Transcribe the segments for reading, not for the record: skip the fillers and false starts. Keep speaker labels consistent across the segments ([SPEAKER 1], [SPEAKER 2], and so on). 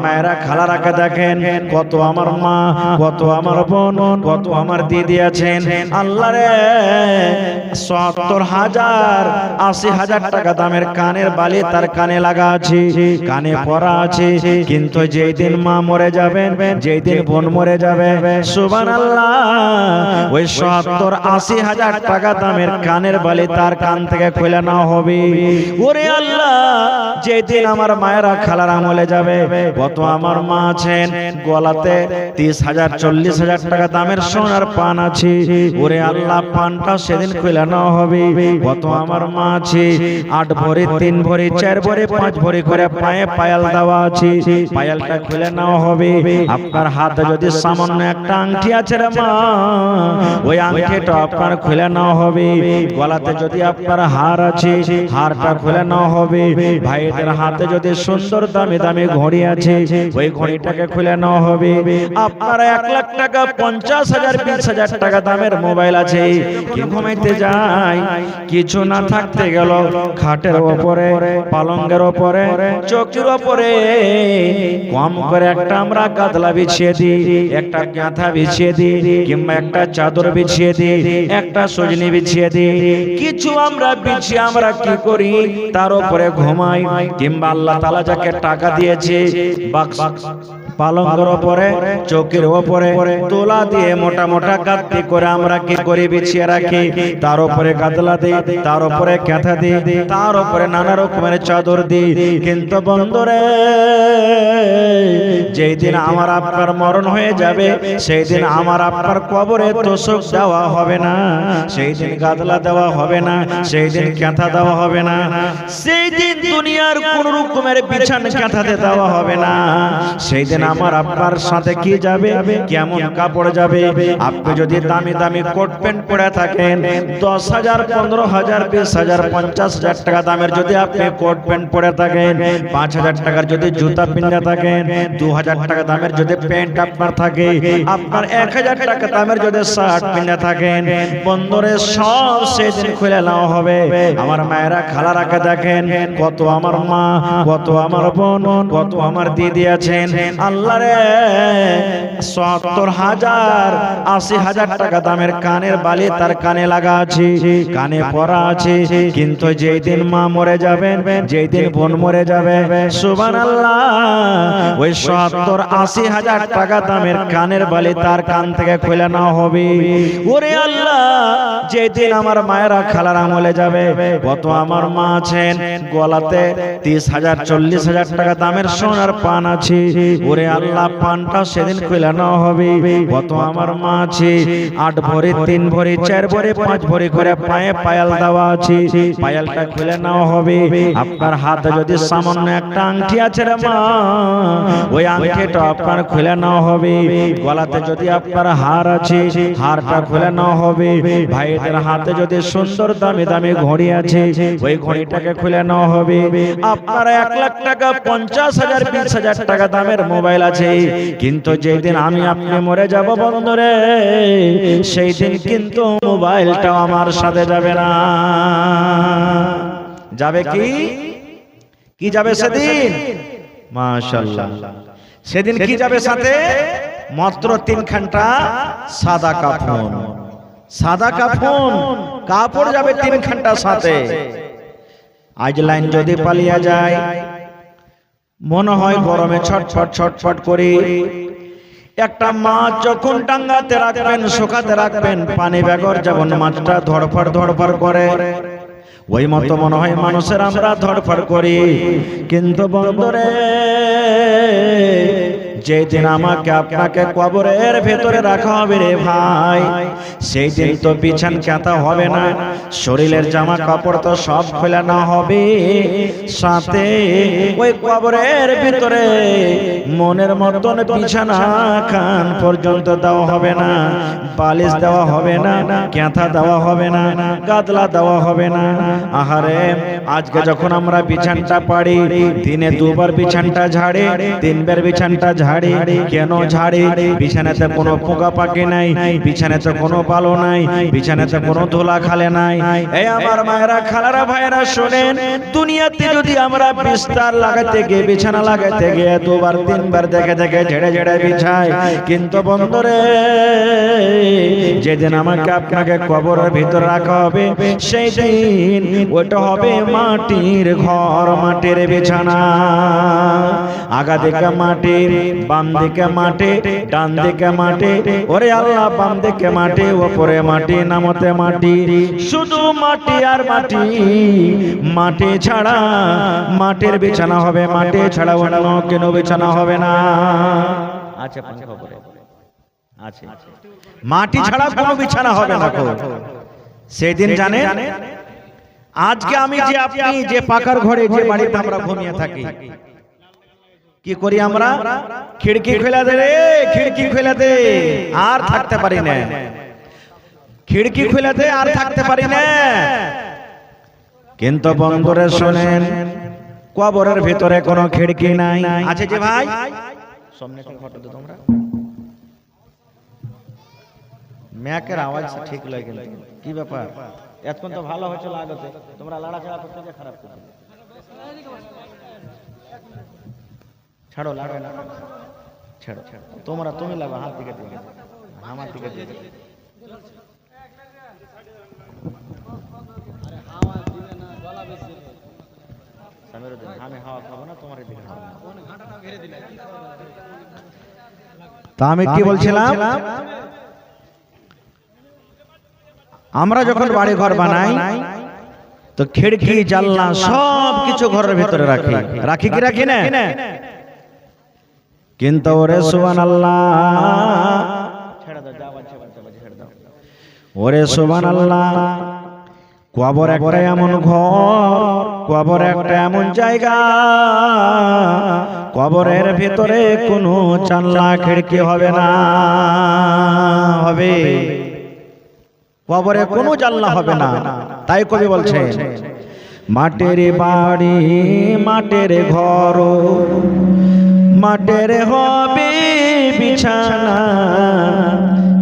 [SPEAKER 1] মায়েরা খালারাকে দেখেন, কত আমার মা, কত আমার বোন, কত আমার দিদি আছেন। আল্লাহ রে ৭০,০০০ ৮০,০০০ টাকা দামের কানের বালি তার কানে লাগা আছে, কানে পরা আছে। কিন্তু যেই দিন মা মরে যাবেন, যেই দিন বোন মরে যাবে, সুবহানাল্লাহ, ওই ৭০-৮০,০০০ টাকা দামের কানের বালি তার কান থেকে খুলে নেওয়া হবে। ওরে আল্লাহ, যেই দিন আমার মায়েরা খালারা মরে যাবে, কত আমার মা আছেন গলাতে ৩০,০০০ ৪০,০০০ টাকা দামের সোনার পান আছে। ওরে আল্লাহ, পানটা সেদিন খুলে নেওয়া হবে। কত আমার মা আছে ৮ ভরি ৩ ভরি ৪ ভরি ৫ ভরি করে পায়ে পায়াল দেওয়া আছে, পায়ালটা খুলে নেওয়া হবে। আপনার হাতে যদি সামান্য একটা আংটি আছে রে মা, ওই আংটিটা আপনার খুলে নেওয়া হবে। গলাতে যদি আপনার হার আছে, হারটা খুলে নেওয়া হবে। ভাইদের হাতে যদি সুন্দর দামি দামি ঘড়ি আছে, ওই ঘড়িটাকে খুলে নেওয়া হবে। আপনার ১ লাখ টাকা ৫০,০০০ ২০,০০০ টাকা দামের মোবাইল আছে, কি ঘুমাইতে যায় কিছু না থাকতে গেল খাটের ওপরে, পালঙ্গের ওপরে, চৌকির ওপরে কম করে একটা আমরা গাদলা বিছিয়ে দিই, একটা কাঁথা বিছিয়ে দিই, কিংবা একটা চাদর বিছিয়ে দিই, একটা সজনি বিছিয়ে দিই। কিছু আমরা বিছিয়ে আমরা কি করি, তার উপরে ঘুমাই। কিংবা আল্লাহ তাআলা যাকে টাকা দিয়েছে, পালঙ্গের উপরে, চৌকির উপরে তোলা দিয়ে মোটা মোটা গাদ্দি করে আমরা কি করি, বিছিয়ে রাখি। তার উপরে গাদলা দিই, তার উপরে কাঁথা দিই, তার উপরে নানা রকমের চাদর দিই। কিন্তু বন্ধুরে, যেই দিন আমার আপনার মরণ হয়ে যাবে, সেই দিন আমার আপনার কবরে তোষক দেওয়া হবে না, সেই দিন গাদলা দেওয়া হবে না, সেই দিন কাঁথা দেওয়া হবে না, সেই দিন দুনিয়ার কোন রকমের বিছানা কাঁথাতে দেওয়া হবে না। সেই দিন আমার আপনার সাথে কি যাবে, কেমন কাপড় যাবে। আপনি যদি দামি দামি কোট প্যান্ট পরে থাকেন, ১০,০০০ ১৫,০০০ ২০,০০০ ৫০,০০০ টাকা দামের যদি আপনি কোট প্যান্ট পরে থাকেন, ৫,০০০ টাকার যদি জুতা পিন্ধে থাকেন, ২,০০০ টাকা দামের যদি প্যান্ট আপনার থাকে, আপনার ১,০০০ টাকা দামের যদি শার্ট পিন্ধে থাকেন, বন্ধুরে সব সেদিন খুলে নেওয়া হবে। আমার মায়েরা খালারাকে দেখেন, কত আমার মা, কত আমার বোন, কত আমার দিদি আছেন। আল্লাহ রে ৭০,০০০ ৮০,০০০ টাকা দামের কানের বালি তার কানে লাগা আছে, কানে পরা আছে। কিন্তু যেই দিন মা মরে যাবেন, যেই দিন বোন মরে যাবে, সুবহানাল্লাহ, ওই ৭০-৮০,০০০ টাকা দামের কানের বালি তার কান থেকে খুলে নেওয়া হবে। ওরে আল্লাহ, যেই দিন আমার মায়েরা খালারা মরে যাবে, কত আমার মা আছেন গলাতে ৩০,০০০ ৪০,০০০ টাকা দামের সোনার পান আছে। ওরে আল্লাহ, পানটা সেদিন খুলে নেওয়া হবে। কত আমার মা আছে ৮ ভরি ৩ ভরি ৪ ভরি ৫ ভরি করে পায়ে পায়াল দেওয়া আছে, পায়ালটা খুলে নেওয়া হবে। আপনার হাতে যদি সামান্য একটা আংটি আছে রে মা, ওই আংটিটা আপনার খুলে নেওয়া হবে। গলাতে যদি আপনার হার আছে, হারটা খুলে নেওয়া হবে। ভাইদের হাতে যদি সুন্দর দামি দামি ঘড়ি আছে, ওই ঘড়িটাকে খুলে নেওয়া হবে। আপনার ১ লাখ টাকা ৫০,০০০ ২০,০০০ টাকা দামের মোবাইল আছে, কিন্তু যেই দিন আমি আপনি মরে যাব বন্ধুরে, সেই দিন কিন্তু মোবাইলটাও আমার সাথে যাবে না। যাবে কি, কি যাবে সেদিন? মাশাআল্লাহ, সেদিন কি যাবে সাথে? মাত্র ৩ ঘন্টা সাদা কাফন, সাদা কাফন কাপড় যাবে ৩ ঘন্টা সাথে। আজ লাইন যদি পালিয়ে যায়, মনে হয় গরমে ছটফট ছটফট করে। একটা মাছ যখন ডাঙ্গাতে রাখবেন, শুকাতে রাখবেন, পানি বেগর যেমন মাছটা ধড়ফড় ধড়ফড় করে, ওই মতো মনে হয় মানুষের আমরা ধড়ফড় করি। কিন্তু বন্ধুরে, যেদিন আমাকে আপনাকে কবরের ভেতরে রাখা হবে রে ভাই, সেই দিন তো বিছান কাঁথা হবে না, শরীরের জামা কাপড় তো সব খুলে না হবে, সাথে ওই কবরের ভিতরে মনের মতন বিছানা খান পর্যন্ত দেওয়া হবে না, বালিশ দেওয়া হবে না, কাঁথা দেওয়া হবে না, গাদলা দেওয়া হবে না। আহারে, আজকে যখন আমরা বিছানটা পাড়ি, দিনে 2 বার বিছানটা ঝাড়ে, 3 বার বিছানটা ঝাড়ে, ঝাড়ি কেন ঝাড়ি? বিছানাতে কোনো পোকা পাখি নাই, বিছানাতে কোনো বালো নাই, বিছানাতে কোনো ধুলা খালে নাই। এই আমার মায়েরা, খালারা, ভাইরা শুনেন, দুনিয়াতে যদি আমরা বিস্তার লাগাতে গিয়ে, বিছানা লাগাতে গিয়ে দুবার তিনবার দেখে দেখে ঝেড়ে ঝেড়ে বিছাই, কিন্তু বন্ধুরে যেদিন আমাকে আপনাকে কবরের ভিতর রাখা হবে, সেই দিন ওটা হবে মাটির ঘর, মাটির বিছানা। আগা দিকে মাটি, বাম দিকে মাটি, ডান দিকে মাটি। ওরে আল্লাহ, বাম দিকে মাটি, ওপরে মাটি, নামতে মাটি, শুধু মাটি আর মাটি। মাটি ছাড়া মাটির বিছানা হবে, মাটি ছাড়া অন্য কেন বিছানা হবে না। আচ্ছা, আছে মাটি ছাড়া কোনো বিছানা হবে না। সেদিন জানে, আজকে আমি যে আপনি যে পাকার ঘরে, যে বাড়িতে আমরা ঘুমিয়ে থাকি, কি করি আমরা? খিড়কি খুলে দে রে, খিড়কি খুলে দে, আর থাকতে পারি না। খিড়কি খুলে দে, আর থাকতে পারি না। কিন্তু বন্ধুরা শুনেন, কবরের ভিতরে কোনো খিড়কি নাই। আছে যে ভাই, সামনে ফটো দাও তোমরা। ম্যাকের আওয়াজ ঠিক লাগে, কি ব্যাপার? এতক্ষণ তো ভালো হচ্ছে লাগতে, তোমরা লাড়াচাড়া করতে যে খারাপ করতে। ছাড়ো, লাগবে না, ছাড়ো ছাড়ো, তোমরা তুমি লাগো, হাত দিকে দিকে, আমার দিকে দিকে। আমি হাওয়া খাবো না, তোমার দিকে খাবো না। তা আমি কি বলছিলাম, আমরা যখন বাড়ি ঘর বানাই তো খিড়কি জানলা সব কিছু ঘরের ভিতরে রাখি, রাখি কি রাখি না? কিন্তু ওরে সুবহানাল্লাহ, ছেড়ে দাও, যা বাচ্চা বাচ্চা ছেড়ে দাও। ওরে সুবহানাল্লাহ, কবর একটা এমন ঘর, কবর একটা এমন জায়গা, কবরের ভিতরে কোনো জানলা খিড়কি হবে না। হবে? কবরে কোনো জানলা হবে না। তাই কবি বলছে, মাটির বাড়ি মাটির ঘর, মাটির হবে বিছানা,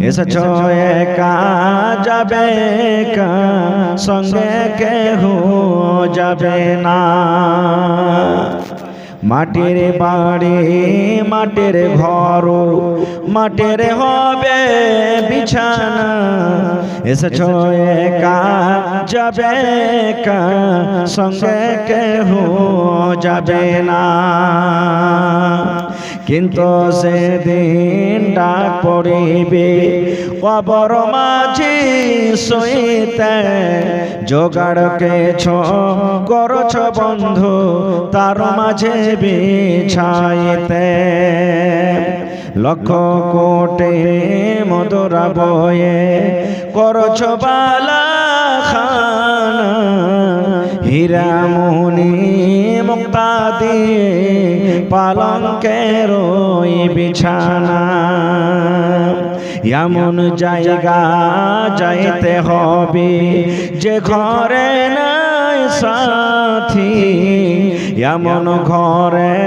[SPEAKER 1] এসেছ একা যাবে কা, সঙ্গে কেহ যাবে না। মাটির বাড়ি মাটির ঘর, মাটির হবে বিছানা, এসেছ একা যাবে কা, সঙ্গে কেহ যাবে না। কিন্তু সেদিন ডাক পড়িবে কবর মাঝি সইতে, জোগাড় কেছ করছ বন্ধু তার মাঝে বিছাইতে। লক্ষ কোটি মধুরা বয়ে করছ বালা খানা, হীরা মণি মুক্তা দিয়ে পালঙ্কের ওই বিছানা। এমন জায়গা যাইতে হবে যে ঘরে নাই সাথী, এমন ঘরে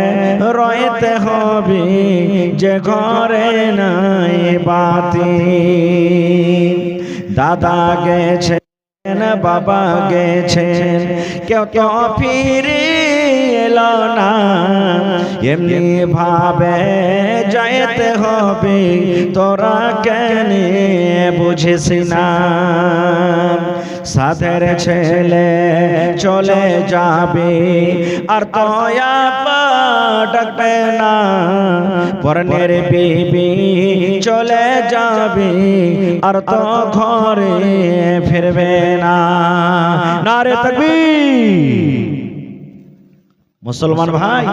[SPEAKER 1] রইতে হবে যে ঘরে নাই বাতি। দাদা গেছেন, বাবা গেছেন, কেউ তো ফিরে এলো না, এমনি ভাবে যাইতে হবে, তোরা কেন বুঝিস না? সাথের ছেলে চলে যাবে আর তোয়া ডাকবে না, পরনের বিবি চলে যাবে আর তো ঘরে ফিরবে না। নারে তাকবীর! মুসলমান ভাই,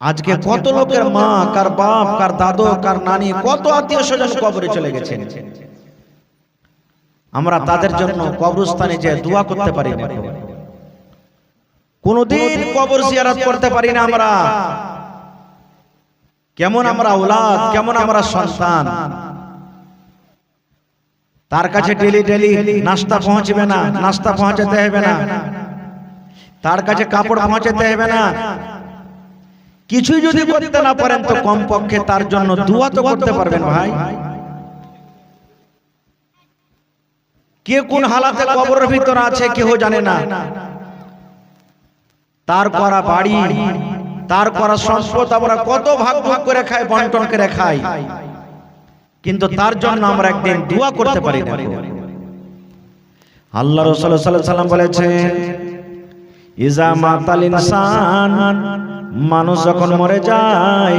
[SPEAKER 1] আজকে কত লোকের মা, কার বাপ, কার দাদু, কার নানি, কত আত্মীয় স্বজন কবরে চলে গেছেন। আমরা তাদের জন্য কবরস্থানে যে দোয়া করতে পারি না, কোনদিন কবর জিয়ারত করতে পারি না। আমরা কেমন আমরা আওলাদ, কেমন আমরা সন্তান। তার কাছে ডেলি ডেলি নাস্তা পৌঁছবে না, নাস্তা পৌঁছাতে হবে না, তার কাছে কাপড় পৌঁছাতে হবে না, কিছুই যদি করতে না পারেন তো কমপক্ষে তার জন্য দোয়া তো করতে পারবেন ভাই। কে কোন হালাতে কবরের ভিতর আছে কেউ জানে না। তার করা বাড়ি, তার করা সম্পদ আমরা কত ভাগ ভাগ করে খাই, বন্টন করে খাই, কিন্তু তার জন্য আমরা একদিন দোয়া করতে পারি না। আল্লাহ রাসূল সাল্লাল্লাহু আলাইহি ওয়াসাল্লাম বলেছেন, ইজা মাতাল ইনসান, মানুষ যখন মরে যায়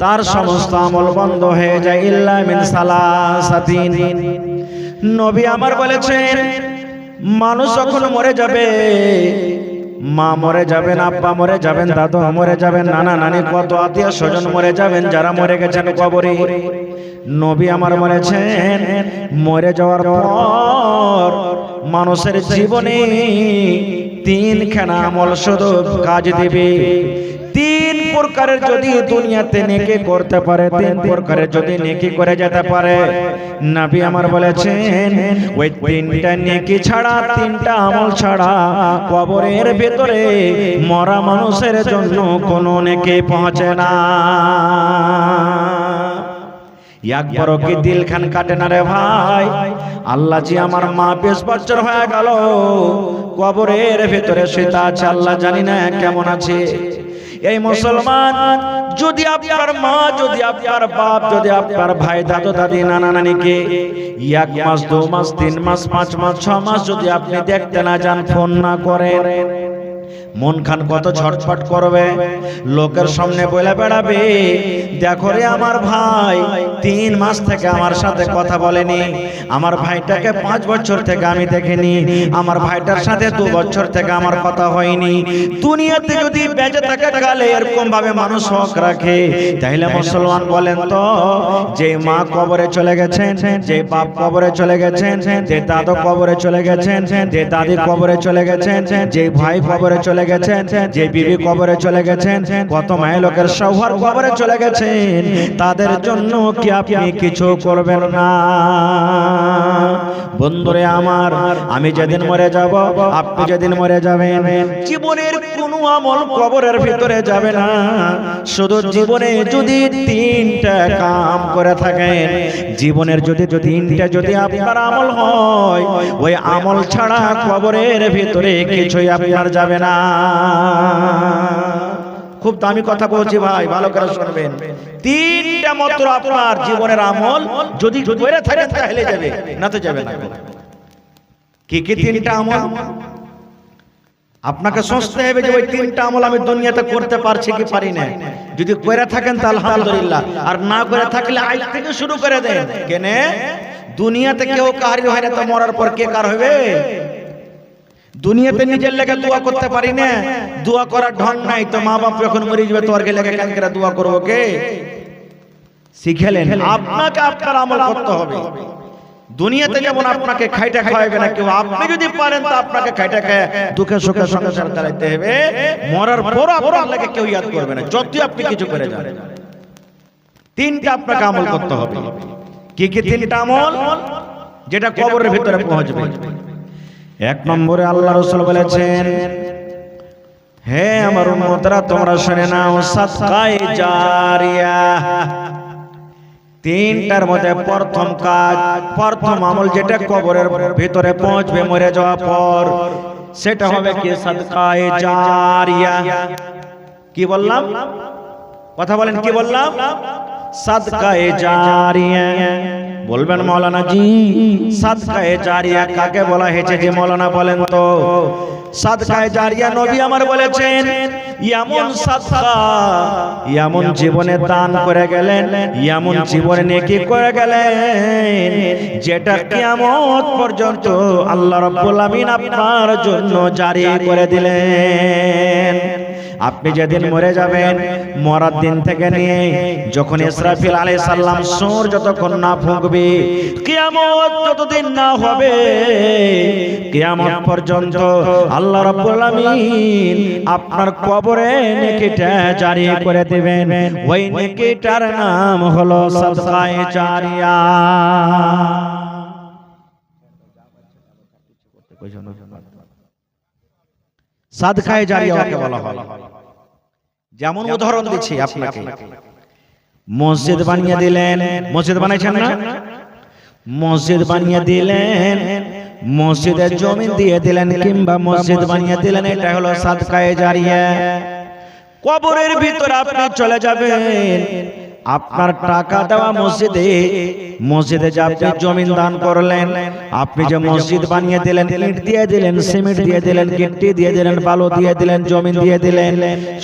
[SPEAKER 1] তার সমস্ত আমল বন্ধ হয়ে যায়, ইল্লা মিন সালাসাতিন। নবী আমার বলেছেন, মানুষ যখন মরে যাবে, মা মরে যাবেন, আব্বা মরে যাবেন, দাদু মরে যাবেন, নানা নানি, কত আত্মীয় স্বজন মরে যাবেন যারা মরে গেছেন কবরে। নবী আমার বলেছেন, মরে যাওয়ার পর মানুষের জীবনে তিনখানা আমল শুধু কাজ দিবে। তিন প্রকারের যদি দুনিয়াতে নেকি করতে পারে, তিন প্রকারের যদি নেকি করে যেতে পারে, নবী আমার বলেছেন ওই তিনটা নেকি ছাড়া, তিনটা আমল ছাড়া কবরের ভেতরে মরা মানুষের জন্য কোনো নেকি পৌঁছে না। একবারও কি দিল খান কাটে না রে ভাই? আল্লাহ জি আমার মা 20 বছর হয়ে গেল কবরের ভেতরে শুয়ে আছে, আল্লাহ জানি না কেমন আছে। এই মুসলমান, যদি আপনার মা, যদি আপনার বাপ, যদি আপনার ভাই, দাদু দাদি, নানা নানিকে 1 মাস 2 মাস 3 মাস 5 মাস 6 মাস যদি আপনি দেখতে না যান, ফোন না করেন, মন খান কত ছটফট করবে। লোকের সামনে বলে বেড়াবে, দেখো রে আমার ভাই 3 মাস থেকে আমার সাথে কথা বলেনি, আমার ভাইটাকে 5 বছর থেকে আমি দেখিনি, আমার ভাইটার সাথে 2 বছর থেকে আমার কথা হয়নি। দুনিয়াতে যদি বেঁচে থাকা কালে এরকম ভাবে মানুষ হক রাখে, তাহলে মুসলমান বলেন তো, যে মা কবরে চলে গেছেন, যে বাপ কবরে চলে গেছেন, যে দাদু কবরে চলে গেছেন, যে দাদি কবরে চলে গেছেন, যে ভাই কবরে চলে গেছেন, যে বিবি কবরে চলে গেছেন, কত মায়ের লোকের শৌহর কবরে চলে গেছেন, তাদের জন্য কি আপনি কিছু করবেন না? বন্ধুরে আমার, আমি যেদিন মরে যাব, আপনি যেদিন মরে যাবেন, জীবনের কোনো আমল কবরের ভিতরে যাবে না। শুধু জীবনে যদি 3টা কাম করে থাকেন, জীবনের যদি 3টা যদি আপনার আমল হয়, ওই আমল ছাড়া কবরের ভিতরে কিছুই আপনার যাবে না। খুব দামি কথা বলছি ভাই, ভালো করে শুনবেন। 3টা মাত্র আপনার জীবনের আমল যদি করে থাকেন তাহলে যাবে, না তো যাবে না। কি কি 3টা আমল? আপনাকে সোচতে হবে যে ওই 3টা আমল আমি দুনিয়াতে করতে পারছি কি পারি না। যদি করে থাকেন তাহলে আলহামদুলিল্লাহ, আর না করে থাকলে আজ থেকে শুরু করে দেন। কেনে দুনিয়াতে কেউ কারি হয় না, তো মরার পর কে কার হবে? দুনিয়াতে নিজের লেগে দোয়া করতে পারি না, দোয়া করার ঢং নাই, তো মা বাপ যখন মরে যাবে তোর লেগে কেন করে দোয়া করবো কে? শিখেলেন আপনাকে আপনার আমল করতে হবে। দুনিয়াতে যেমন আপনাকে খাইটা খাওয়াবে না কেউ, আপনি যদি পারেন তো আপনাকে খাইটা খায় দুঃখে সুখে সংসার চালাতে হবে। মরার পর আপনার লেগে কেউ ইয়াদ করবে না, যতই আপনি কিছু করে যান। 3টা আপনাকে আমল করতে হবে। কি কি 3টা আমল যেটা কবরের ভিতরে পৌঁছবে? 1 নম্বরে আল্লাহ রাসূল বলেছেন, হে আমার উম্মতরা তোমরা শুনে নাও, সাদকায়ে জারিয়া। 3টার মধ্যে প্রথম কাজ, প্রথম আমল যেটা কবরের ভিতরে পৌঁছবে মরে যাওয়ার পর, সেটা হবে কি? সাদকায়ে জারিয়া। কি বললাম? কথা বলেন, কি বললাম? সাদকায়ে জারিয়া। বলবেন মৌলানা জি, সাদকায়ে জারিয়া কাকে বলা হয়েছে যে মৌলানা বলেন তো? সাদকায়ে জারিয়া নবী আমার বলেছেন, এমন সাদকা, এমন জীবনে দান করে গেলেন, এমন জীবনে নেকি করে গেলেন, যেটা কিয়ামত পর্যন্ত আল্লাহ রাব্বুল আমিন আপনার জন্য জারি করে দিলেন। আপনি যেদিন মরে যাবেন, মরার দিন থেকে নিয়ে যখন ইসরাফিল আলাইহিস সালাম সূর যতক্ষণ না ফুঁকবে, কিয়ামত যতদিন না হবে, কিয়ামত পর্যন্ত আল্লাহ রাব্বুল আমিন আপনার কবরে নেকিটা জারি করে দিবেন। ওই নেকিটার নাম হলো সাদকায়ে জারিয়া। সাদকায়ে জারিয়া কাকে বলা হয়? যেমন উদাহরণ দিচ্ছি আপনাকে, মসজিদ বানিয়ে দিলেন, মসজিদ বানাইছেন না, মসজিদ বানিয়ে দিলেন, মসজিদের জমি দিয়ে দিলেন কিংবা মসজিদ বানিয়ে দিলেন, এটা হলো সাদকায়ে জারিয়া। কবরের ভিতরে আপনি চলে যাবেন, আপনার টাকা দেওয়া মসজিদে, মসজিদে যে আপনি জমিন দান করলেন, আপনি যে মসজিদ বানিয়ে দিলেন, ইট দিয়ে দিলেন, সিমেন্ট দিয়ে দিলেন, গিট্টি দিয়ে দিলেন, বালু দিয়ে দিলেন, জমিন দিয়ে দিলেন,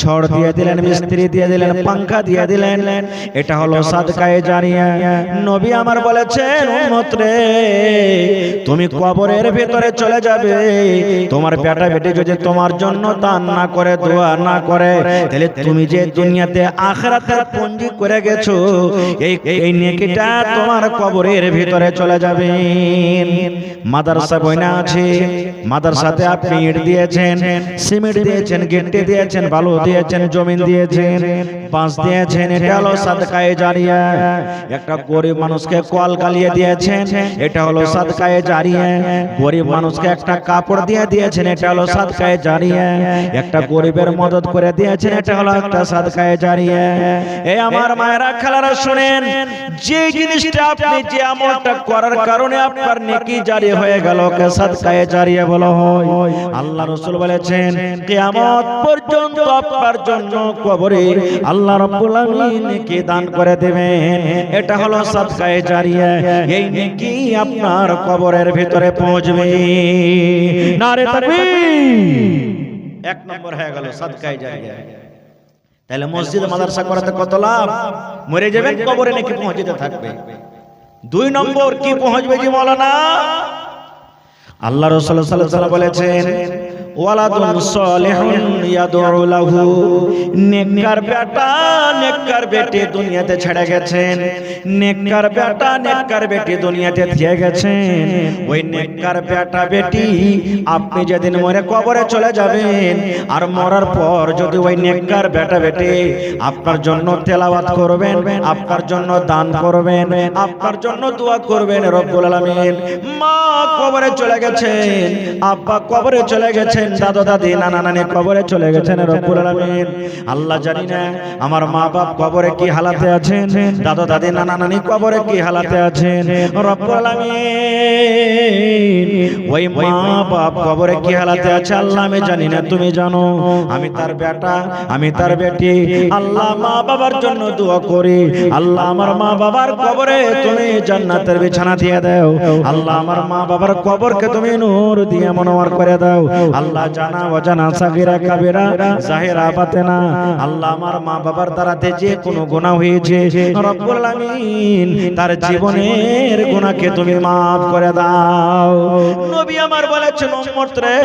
[SPEAKER 1] ছড় দিয়ে দিলেন, মিস্ত্রি দিয়ে দিলেন, পাঙ্খা দিয়ে দিলেন, এটা হলো সাদকায়ে জারিয়া। নবী আমার বলেছেন, উম্মত রে, তুমি কবরের ভিতরে চলে যাবে, তোমার বেটা বেটি যদি তোমার জন্য দান না করে, দোয়া না করে, তাহলে তুমি যে দুনিয়াতে আখিরাতের পুঁজি করে গেছো, এই নেকিটা তোমার কবরের ভিতরে চলে যাবে। মাদ্রাসা বইনা আছে, মাদ্রাসাতে আপনি ইট দিয়েছেন, সিমেন্ট দিয়েছেন, গিট্টি দিয়েছেন, বালু দিয়েছেন, জমিন দিয়েছেন, বাঁশ দিয়েছেন, এটা হলো সাদকায়ে জারিয়া। একটা গরিব মানুষকে কল গালিয়ে দিয়েছেন, এটা হলো সাদকায়ে জারিয়া। গরিব মানুষকে একটা কাপড় দিয়ে দিয়েছেন, এটা হলো সাদকায়ে জারিয়া। একটা গরিবের মদত করে দিয়েছেন, এটা হলো একটা সাদকায়ে জারিয়া। এই আমার মায়েরা খালারা শুনেন, যে জিনিসটা আপনি যে আমলটা করার কারণে আপনার নেকি জারি হয়ে গেল, কে সাদকায়ে জারিয়া বলা হয়। আল্লাহ রাসূল বলেছেন, কিয়ামত পর্যন্ত আপনার জন্য কবরে আল্লাহ রাব্বুল আলামিন নেকি দান করে দেবেন, এটা হলো সাদকায়ে জারিয়া। এই নেকি আপনার কবরের ভিতরে পৌঁছবে। নারে তাকবীর। এক নম্বর হয়ে গেল সাদকায়ে জারিয়া। তাহলে মসজিদ মাদ্রাসা করাতে কত লাভ, মরে যাবেন কবরে নাকি পৌঁছতে থাকবে। দুই নম্বর কি পৌঁছবে জি মাওলানা? আল্লাহ রাসূল সাল্লাল্লাহু আলাইহি ওয়াসাল্লাম বলেছেন, ওয়ালাদুন সালিহুন ইয়াদউ লাহু, নেককার বেটা নেককার বেটি দুনিয়াতে ছেড়ে গেছেন, নেককার বেটা নেককার বেটি দুনিয়াতে দিয়ে গেছেন। ওই নেককার বেটা বেটি আপনি যেদিন মরে কবরে চলে যাবেন, আর মরার পর যদি ওই নেককার বেটা বেটি আপনার জন্য তেলাওয়াত করবেন, আপনার জন্য দান করবেন, আপনার জন্য দোয়া করবেন, রব্বুল আলামিন, মা কবরে চলে গেছেন, আব্বা কবরে চলে গেছেন, দাদা দাদি নানা নানি কবরে চলে গেছেন, রব্বুল আলামিন আল্লাহ জানি না আমার মা বাপ কবরে কি হালাতে আছেন, দাদা দাদি নানা নানি কবরে কি হালাতে আছেন, রব্বুল আলামিন ওই মা বাপ কবরে কি হালাতে আছে আল্লাহ আমি জানি না, তুমি জানো। আমি তার বেটা, আমি তার বেটি, আল্লাহ মা বাবার জন্য দোয়া করি, আল্লাহ আমার মা বাবার কবরে তুমি জান্নাতের বিছানা দিয়ে দাও, আল্লাহ আমার মা বাবার কবরকে তুমি নূর দিয়ে মনোয়ার করে দাও, আল্লাহ জানা অজানা সাগীরা কাবীরা জাহিরা বাতিনা, আল্লাহ আমার মা বাবার দ্বারাতে যে কোনো গুনাহ হয়েছে রব্বুল আলামিন তার জীবনের গুনাহকে তুমি maaf করে দাও। নবী আমার বলেছেন, উম্মত রে,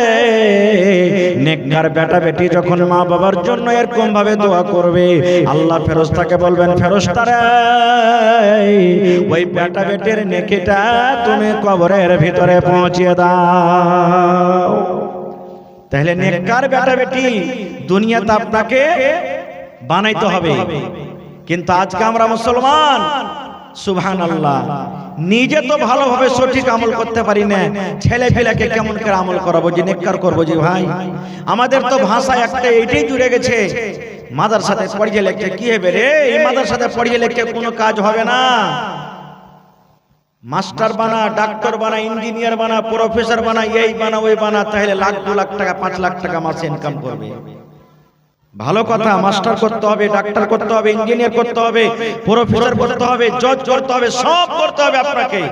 [SPEAKER 1] নেককার বেটা বেটি যখন মা বাবার জন্য এরকম ভাবে দোয়া করবে, আল্লাহ ফেরেশতাকে বলবেন, ফেরেশতারা ওই বেটা বেটির নেকিটা তুমি কবরের ভিতরে পৌঁছিয়ে দাও। তাহলে নেককার বেটা বেটি দুনিয়াতে আপনাকে বানাইতে হবে, কিন্তু আজকে আমরা মুসলমান সুবহানাল্লাহ নিজে তো ভালোভাবে সঠিক আমল করতে পারি না, ছেলে ফেলেকে কেমন করে আমল করাবো যে নেককার করবো যে ভাই? আমাদের তো ভাষা একটা এইটাই জুড়ে গেছে, মাদ্রাসাতে পড়িয়ে লিখতে কি হবে রে, এই মাদ্রাসাতে পড়িয়ে লিখতে কোনো কাজ হবে না। মাস্টার বানা, ডাক্তার বানা, ইঞ্জিনিয়ার বানা, প্রফেসর বানা, এই বানা ওই বানা, তাহলে লাখ 2 লাখ টাকা 5 লাখ টাকা মাসে ইনকাম করবে। ভালো কথা, মাস্টার করতে হবে, ডাক্তার করতে হবে, ইঞ্জিনিয়ার করতে হবে, প্রফেসর করতে হবে, জজ করতে হবে, সব করতে হবে আপনাকে,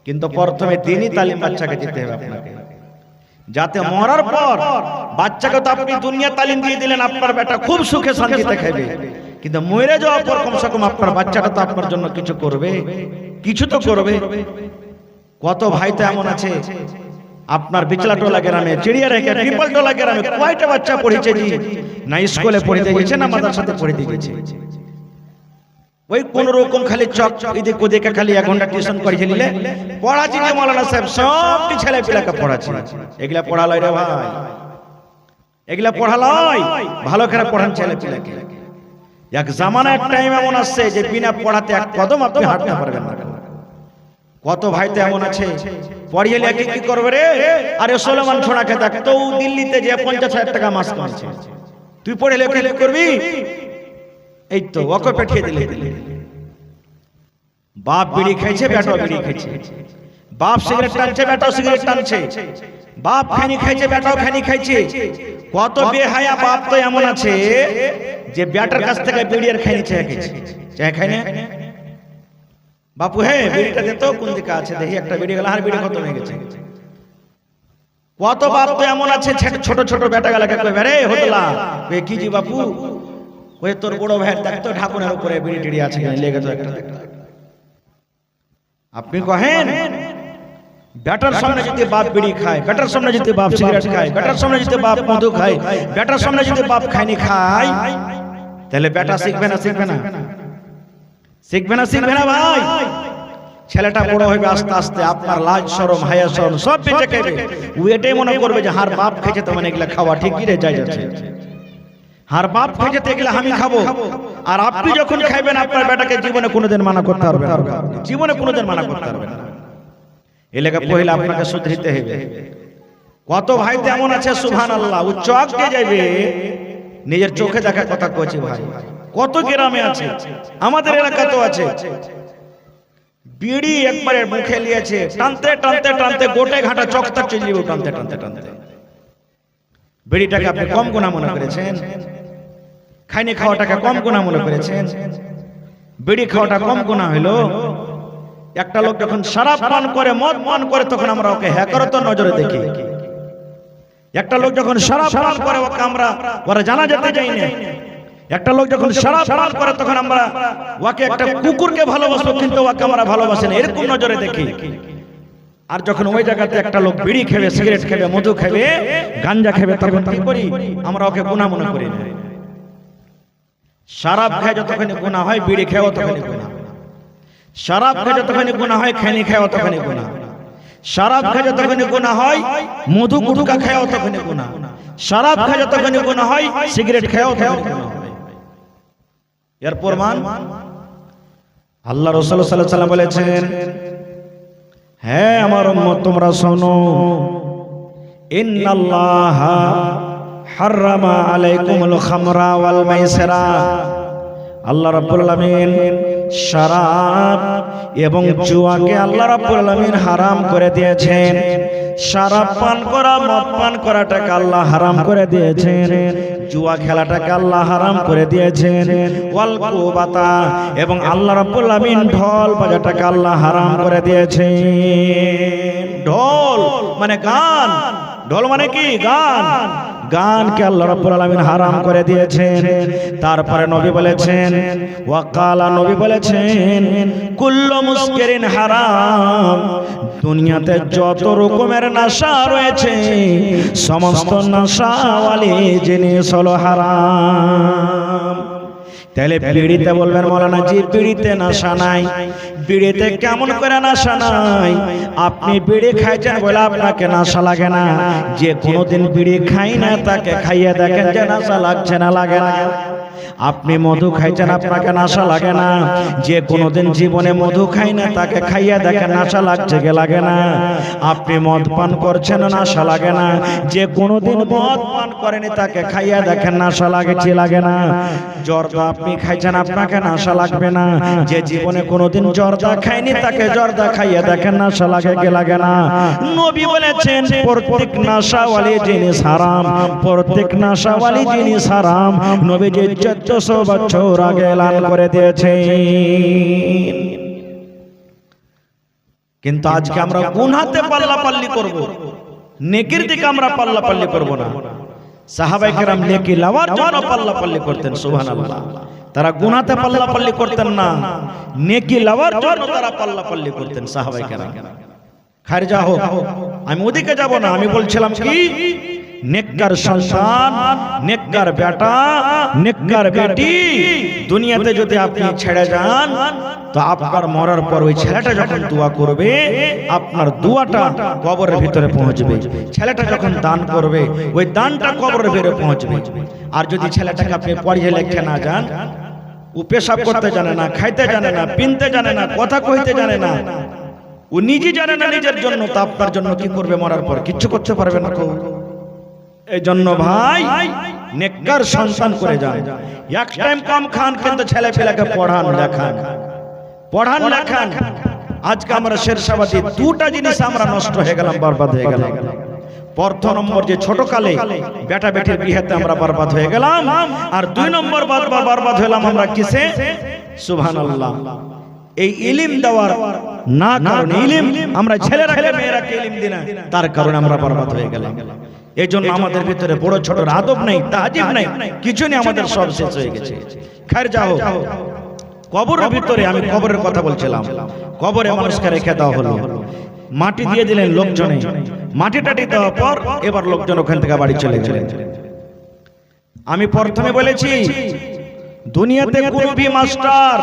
[SPEAKER 1] কিন্তু প্রথমে দিনই তালিম বাচ্চাকে দিতে হবে আপনাকে, যাতে মরার পর বাচ্চাকে তো আপনি দুনিয়া তালিম দিয়ে দিলেন, আপনার বেটা খুব সুখে শান্তিতে খাবে, কিন্তু মরে যাওয়ার পর কমসে কম আপনার বাচ্চাটা তো আপনার জন্য কিছু করবে, কিছু তো করবে। কত ভাই তো এমন আছে, আপনার বিচলাটোলা গ্রামে, চিড়িয়ারেখা ট্রিপলটোলা গ্রামে কয়টা বাচ্চা পড়েছে জি, না স্কুলে পড়িতে গেছে না মাদ্রাসাতে পড়িতে গেছে, ওই কোন রকম খালি চক এদিক ওদিকে খালি 1 ঘন্টা টিউশন করিয়ে নিলে পড়াচ্ছি যে মাওলানা সাহেব সবটি ছেলে পিলাকে পড়াচ্ছি, এগুলা পড়া লয় রে ভাই, এগুলা পড়া লয়, ভালো করে পড়ান ছেলে পিলাকে। এক জামানা এক টাইম এমন আসছে যে বিনা পড়াতে এক কদম আপনি হাঁটতে পারবেন না। কত ভাই তো এমন আছে পড়িয়ে লেখে কি করবে রে, আরে সোলেমান ছোড়াকে দেখ তো দিল্লিতে যে 50,000 টাকা মাস কামাচ্ছে, তুই পড়ে লেখা করবি, এই তো ওকে পাঠিয়ে দিলে। বাপ বিড়ি খাইছে, বেটাও বিড়ি খাইছে। বাপ সিগারেট টানছে, বেটাও সিগারেট টানছে। বাপ খানি খাইছে, বেটাও খানি খাইছে। কত বেহায়া বাপ তো এমন আছে যে বেটার কাছ থেকে বিড়ি আর খাইনি চেয়ে খেয়েছে। চেয়ে খাই না বাপু, হে বিড়িটা দে তো, কোন দিকে আছে দেখি, একটা বিড়ি গেল, আর বিড়ি খতম হয়ে গেছে। কত বাপ তো এমন আছে ছোট ছোট বেটা গেলাকে কইবে, রে হতলা কি জি বাপু, ওই তোর বড় ভাইয়ের দেখতো ঢাকুনের উপরে বিড়ি টিড়ি আছে কিনা, লেগে তো একটা। আপনি কহেন বেটার সামনে যদি বাপ বিড়ি খায়, বেটার সামনে যদি বাপ সিগারেট খায়, বেটার সামনে যদি বাপ মধু খায়, বেটার সামনে যদি বাপ খায়নি খায়, তাহলে বেটা শিখবে না? শিখবে না? শিখবে না? শিখবে না ভাই? ছেলেটা বড় হবে আস্তে আস্তে, আপনার লাজ শরম হায়া শরম সব বেঁচে খাবে। ও এটাই মনে করবে যে হার বাপ খেয়েছে তো মানে এগুলা খাওয়া ঠিকই রে, যাই যাচ্ছে। হার বাপ খেয়েছে তো এগুলা আমি খাবো। আর আপনি যখন খাইবেন আপনার বেটাকে জীবনে কোনোদিন মানা করতে পারবেন না, জীবনে কোনোদিন মানা করতে পারবেন না। এলাকা পহিলা আপনাকে শুধরিতে হবে। কত ভাই তেমন আছে সুবহানাল্লাহ, ও চোখ দিয়ে যাবে, নিজের চোখে দেখা কথা কইছে ভাই। কত গ্রামে আছে, আমাদের এলাকাতেও আছে, বিড়ি একবারে মুখে নিয়েছে, টানতে টানতে টানতে গোটে ঘাটা চকটা চলে যাবে, টানতে টানতে টানতে। বিড়িটাকে আপনি কম গুনাহ মনে করেছেন? খাইনি খাওয়াটাকে কম গুনাহ মনে করেছেন? বিড়ি খাওয়াটা কম গুনাহ হলো? একটা লোক যখন শরাব পান করে, মদ পান করে, তখন আমরা ওকে হ্যাকরত নজরে দেখি। একটা লোক যখন শরাব পান করে ওকে আমরা ওরা জানাজাতে যাই না। একটা লোক যখন শরাব পান করে তখন আমরা ওকে একটা কুকুরকে ভালোবাসবো, কিন্তু ওকে আমরা ভালোবাসি না, এরকম নজরে দেখি। আর যখন ওই জায়গাতে একটা লোক বিড়ি খাবে, সিগারেট খাবে, মধু খাবে, গাঞ্জা খাবে, তখন কি করি? আমরা ওকে গুনাহ মনে করি না। শরাব খায় যতক্ষণ গুনাহ হয়, বিড়ি খায় ততক্ষণ গুনাহ। শরাব খায় যতক্ষণ গুনাহ হয়, খৈনি খায় ততক্ষণ গুনাহ। শরাব খায় যতক্ষণ গুনাহ হয়, মধু গুটকা খায় ততক্ষণ গুনাহ। শরাব খায় যতক্ষণ গুনাহ হয়, সিগারেট খায় ততক্ষণ গুনাহ হয়। এর প্রমাণ আল্লাহ রাসূল সাল্লাল্লাহু আলাইহি ওয়াসাল্লাম বলেছেন, হে আমার উম্মত তোমরা শোনো, ইন্নাল্লাহা হারামা আলাইকুমুল খামরা ওয়াল মাইসিরা। আল্লাহ রাব্বুল আলামিন শরাব এবং জুয়াকে আল্লাহ রাব্বুল আলামিন হারাম করে দিয়েছেন। শরাব পান করা, মদ পান করাটাকে আল্লাহ হারাম করে দিয়েছেন। জুয়া খেলাটাকে আল্লাহ হারাম করে দিয়েছেন। ওয়াল কুবাতা, এবং আল্লাহ রাব্বুল আলামিন ঢোল বাজাটাকে আল্লাহ হারাম করে দিয়েছেন। ঢোল মানে গান, ঢোল মানে কি? গান। গানকে আল্লাহ রাব্বুল আলামিন হারাম করে দিয়েছেন। তারপরে নবী বলেছেন, ওয়াকালা, নবী বলেছেন, কুল্লু মুসকিরিন হারাম। দুনিয়াতে যত রকমের নেশা রয়েছে সমস্ত নেশাওয়ালি জিনিস হলো হারাম। তাহলে বিড়িতে বলবেন মাওলানা জি বিড়িতে নেশা নাই। বিড়িতে কেমন করে নেশা নাই? আপনি বিড়ি খাইছেন বলে আপনাকে নেশা লাগে না। যে কোনোদিন বিড়ি খাই না তাকে খাইয়ে দেখেন যে নেশা লাগছে না লাগে না। আপনি মধু খাইছেন, আপনাকে নেশা লাগে না। যে কোনোদিন জীবনে মধু খাই না তাকে খাইয়ে দেখেন নেশা লাগছে কে লাগে না। আপনি মদ পান করছেন, নেশা লাগে না। যে কোনোদিন মদ পান করেনি তাকে খাইয়ে দেখেন নেশা লাগছে লাগে না। জর্দা আপনি খাইছেন, আপনাকে নেশা লাগবে না। যে জীবনে কোনোদিন জর্দা খায়নি তাকে জর্দা খাইয়ে দেখেন নেশা লাগে কে লাগে না। নবী বলেছেন প্রত্যেক নেশাওয়ালি জিনিস হারাম, প্রত্যেক নেশাওয়ালি জিনিস হারাম। নবী যে 1400 বছর আগে এলান করে দিয়েছেন। কিন্তু আজকে আমরা গুনাহতে পাল্লাপাল্লি করব, নেকির দিকে আমরা পাল্লাপাল্লি করব না। সাহাবায়ে কেরাম নেকি লওয়ার জন্য পাল্লাপাল্লি করতেন, সুবহানাল্লাহ। তারা গুনাহতে পাল্লাপাল্লি করতেন না, নেকি লওয়ার জন্য তারা পাল্লাপাল্লি করতেন সাহাবায়ে কেরাম। খায়র যা হোক, আমি ওদিকে যাব না। আমি বলছিলাম কি, নেককার সন্তান, নেককার বেটা, নেককার বেটি দুনিয়াতে যদি আপনি ছেড়ে যান তো আপনার মরার পর ওই ছেলেটা যখন দোয়া করবে আপনার দোয়াটা কবরের ভিতরে পৌঁছবে। ছেলেটা যখন দান করবে ওই দানটা কবরের ভিতরে পৌঁছবে। আর যদি ছেলেটাকে আপনি পড়িয়ে লেখে না যান, ও পেশাব করতে জানে না, খাইতে জানে না, পিনতে জানে না, কথা কইতে জানে না, ও নিজে জানে না নিজের জন্য, তা আপনার জন্য কি করবে? মরার পর কিচ্ছু করতে পারবে না। এই জন্য ভাই নেককার সন্তান করে যান, এক টাইম কম খান কিন্তু ছেলে পেলেকে পড়ান লেখান, পড়ান লেখান। আজকে আমরা শেরশাবাদী দুটা জিনিস আমরা নষ্ট হয়ে গেলাম, বরবাদ হয়ে গেলাম। প্রথম নম্বর যে ছোট কালে বেটা বেটির বিয়েতে আমরা বরবাদ হয়ে গেলাম, আর দুই নম্বর বরবাদ হলাম আমরা কিসে? সুবহানাল্লাহ। এই ইলম দেওয়ার না কারণে, ইলম আমরা ছেলেরাকে মেয়েরাকে ইলম দিই না, তার কারণে আমরা বরবাদ হয়ে গেলাম। এই জন্য আমাদের ভিতরে বড় ছোট আদব নেই, তাজিব নেই, কিছু নেই, আমাদের সব শেষ হয়ে গেছে। খায়ের যাও, কবরের ভিতরে আমি কবরের কথা বলছিলাম, কবরে মানুষকে রেখে দেওয়া হলো, মাটি দিয়ে দিলেন লোকজনে, মাটি টাটি দেওয়ার পর এবার লোকজন ওখান থেকে বাড়ি চলে গেলেন। আমি প্রথমে বলেছি দুনিয়াতে কোনো ভি মাস্টার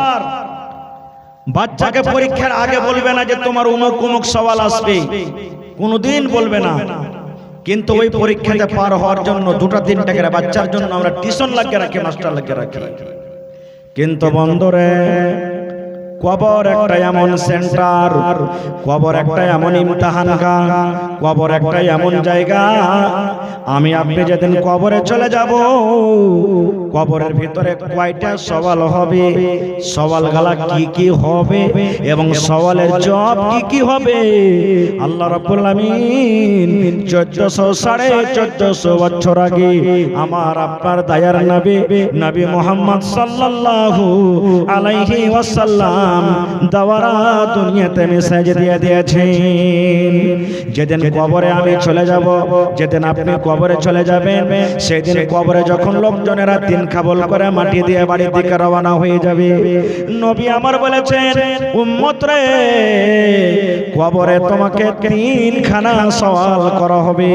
[SPEAKER 1] বাচ্চাকে পরীক্ষার আগে বলবে না যে তোমার অমুক অমুক সওয়াল আসবে, কোনোদিন বলবে না। কিন্তু ওই পরীক্ষাতে পার হওয়ার জন্য দুটা তিনটা করে বাচ্চার জন্য আমরা টিউশন লাগিয়ে রাখি, মাস্টার লাগিয়ে রাখি। কিন্তু বন্ধুরে, কবর একটা এমন সেন্টার, কবর একটা এমন ইমতিহানগা, কবর একটা এমন জায়গা, আমি আপনি যেদিন কবরে চলে যাব, কবরের ভিতরে কয়টা সওয়াল হবে, সওয়ালগুলা কি কি হবে এবং সওয়ালের জবাব কি কি হবে, আল্লাহ রাব্বুল আমিন 1400 বছর আগে আমার আপনার দয়ার নবী নবী মুহাম্মদ সাল্লাল্লাহু আলাইহি ওয়াসাল্লাম দাওয়ারা দুনিয়াতে মেসেজ দিয়ে দিয়েছেন। যেদিন কবরে আমি চলে যাব, যেদিন আপনি কবরে চলে যাবেন, সেদিন কবরে যখন লোকজনেরা তিন খাবল করে মাটি দিয়ে বাড়ির দিকে রওনা হয়ে যাবে, নবী আমার বলেছেন উম্মত রে, কবরে তোমাকে তিনখানা সওয়াল করা হবে।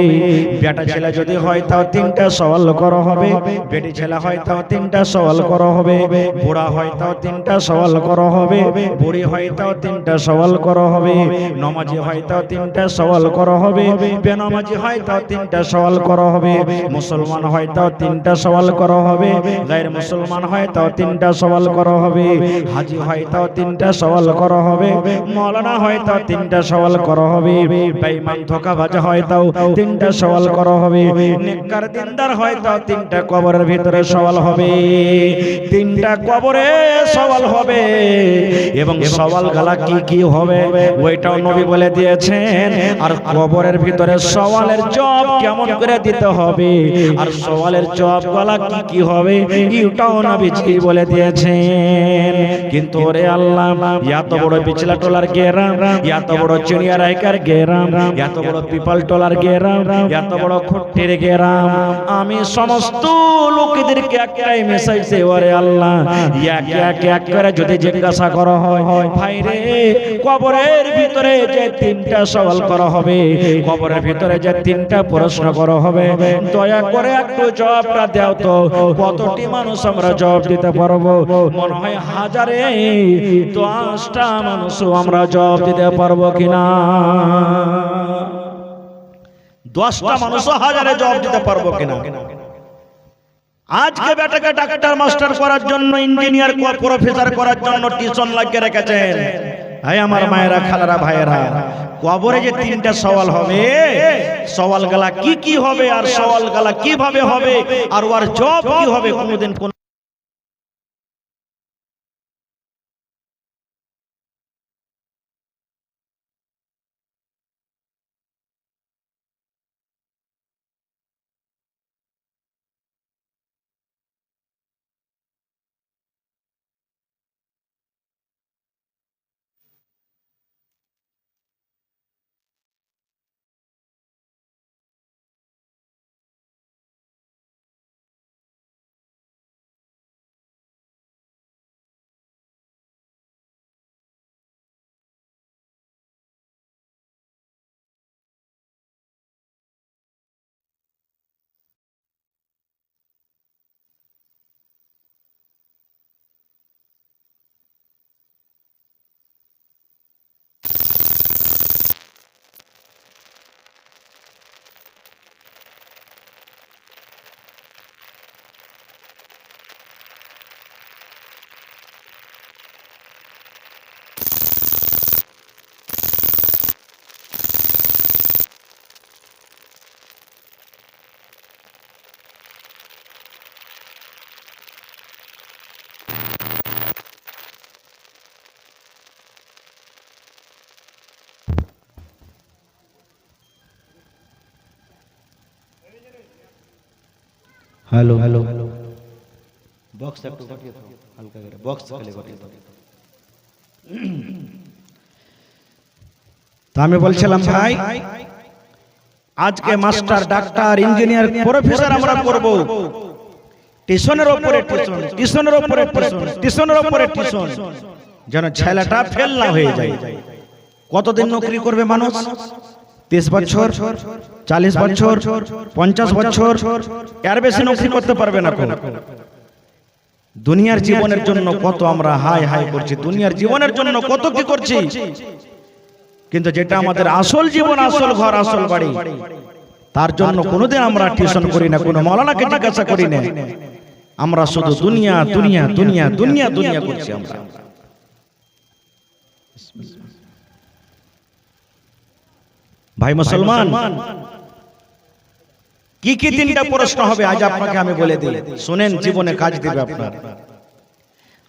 [SPEAKER 1] বেটা ছেলে যদি হয় তাও তিনটা সওয়াল করা হবে, বেটি ছেলে হয় তাও তিনটা সওয়াল করা হবে, বুড়া হয় তাও তিনটা সওয়াল করা হবে, বুড়ি হয় তাও তিনটা সওয়াল করা হবে, নমাজি হয় তাও তিনটা সওয়াল করা হবে, বেনামাজি হয় তাও তিনটা সওয়াল করা হবে, মুসলমান হয় তাও তিনটা সওয়াল করা হবে, গায়র মুসলমান হয় তাও তিনটা সওয়াল করা হবে, হাজি হয় তাও তিনটা সওয়াল করা হবে, মাওলানা হয় তাও তিনটা সওয়াল করা হবে, বেঈমান ধোঁকাবাজ হয় তাও তিনটা সওয়াল করা হবে, নেককার দিনদার হয় তাও তিনটা কবরের ভিতরে সওয়াল হবে। তিনটা কবরে সওয়াল হবে এবং সওয়াল গালা কি কি হবে ওইটাও নবী বলে দিয়েছেন। আর কবরের ভিতরে সওয়ালের জবাব কেমন করে দিতে হবে আর সওয়ালের জবাব গালা কি কি হবে এটাও নবীজি বলে দিয়েছেন। কিন্তু ওরে আল্লাহ, এত বড় বিচলা টোলার গেরাম, এত বড় চিড়িয়া রাইকার গেরাম, এত বড় পিপাল টোলার গেরাম, এত বড় খুঁটির গেরাম, আমি সমস্ত লোকদেরকে একটাই মেসেজ দেই, ওরে আল্লাহ, এক করে যদি জিজ্ঞাসা করা হয়, ভাই রে, কবরের ভিতরে যে তিনটা সওয়াল করা হবে, কবরের ভিতরে যে তিনটা প্রশ্ন করা হবে, দয়া করে একটু জবাবটা দাও তো, কতটি মানুষ আমরা জবাব দিতে পারবো? মনে হয় হাজারে 10টা মানুষও আমরা জবাব দিতে পারবো কিনা? 10টা মানুষও হাজারে জবাব দিতে পারবো কিনা? আজকে বেটাকে ডাক্তার মাস্টার করার জন্য, ইঞ্জিনিয়ার প্রফেসর করার জন্য টিউশন লাগিয়ে রেখেছেন। হাই আমার মায়েরা, খালারা, ভাইয়েরা, কবরে যে তিনটা সওয়াল হবে, সওয়াল গালা কি কি হবে আর সওয়াল গালা কিভাবে হবে আর ওর জবাব কি হবে, কোনোদিন হ্যালো হ্যালো বক্স একটু ঘটিয়ে দাও, হালকা করে বক্স খালি ঘটিয়ে দাও। তা আমি বলছিলাম ভাই, আজকে মাস্টার, ডাক্তার, ইঞ্জিনিয়ার, প্রফেসর আমরা করব, টিউশনের উপরে টিউশন, টিউশনের উপরে টিউশন, টিউশনের উপরে টিউশন, যেন ছেলেটা ফেল না হয়ে যায়। কতদিন নকরি করবে মানুষ? 30 বছর, 40 বছর, 50 বছর, এর বেশি নকরি করতে পারবে না। দুনিয়ার জীবনের জন্য কত আমরা হাই হাই করছি, দুনিয়ার জীবনের জন্য কত কি করছি, কিন্তু যেটা আমাদের আসল জীবন, আসল ঘর, আসল বাড়ি, তার জন্য কোনোদিন আমরা টিউশন করি না, কোনো মাওলানাকে জিজ্ঞাসা করি না। আমরা শুধু দুনিয়া দুনিয়া দুনিয়া দুনিয়া দুনিয়া করছি আমরা। ভাই মুসলমান, কি কি তিনটা প্রশ্ন হবে আজ আপনাকে আমি বলে দিই, শুনেন, জীবনে কাজ দিবে আপনার।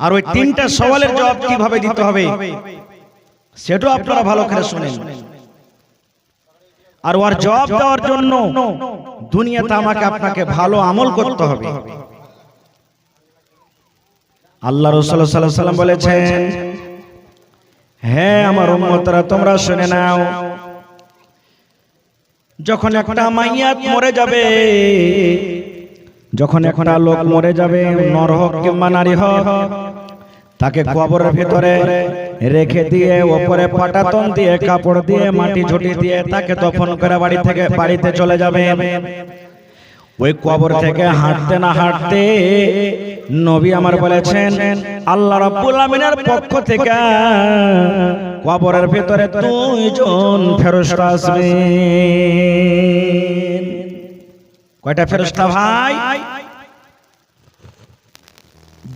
[SPEAKER 1] আর ওই তিনটা সওয়ালের জবাব কিভাবে দিতে হবে সেটাও আপনারা ভালো করে শুনেন। আর ওর জবাব দেওয়ার জন্য দুনিয়াতে আমাকে আপনাকে ভালো আমল করতে হবে। আল্লাহ রাসূল সাল্লাল্লাহু আলাইহি ওয়াসাল্লাম বলেছেন, হ্যাঁ আমার উম্মতরা তোমরা শুনে নাও, যখন একটা মাইয়াত মরে যাবে, যখন একটা লোক মরে যাবে, নর হোক কিংবা নারী হোক, তাকে কবরের ভিতরে রেখে দিয়ে উপরে পাটাতন দিয়ে কাপড় দিয়ে মাটি ঝুটি দিয়ে তাকে দফন করে বাড়িতে চলে যাবে। ওই কবর থেকে হাঁটতে না হাঁটতে নবী আমার বলেছেন, আল্লাহ রাব্বুল আমিনের পক্ষ থেকে কবরের ভিতরে 2 জন ফেরেশতা আসবে। কয়টা ফেরেশতা ভাই?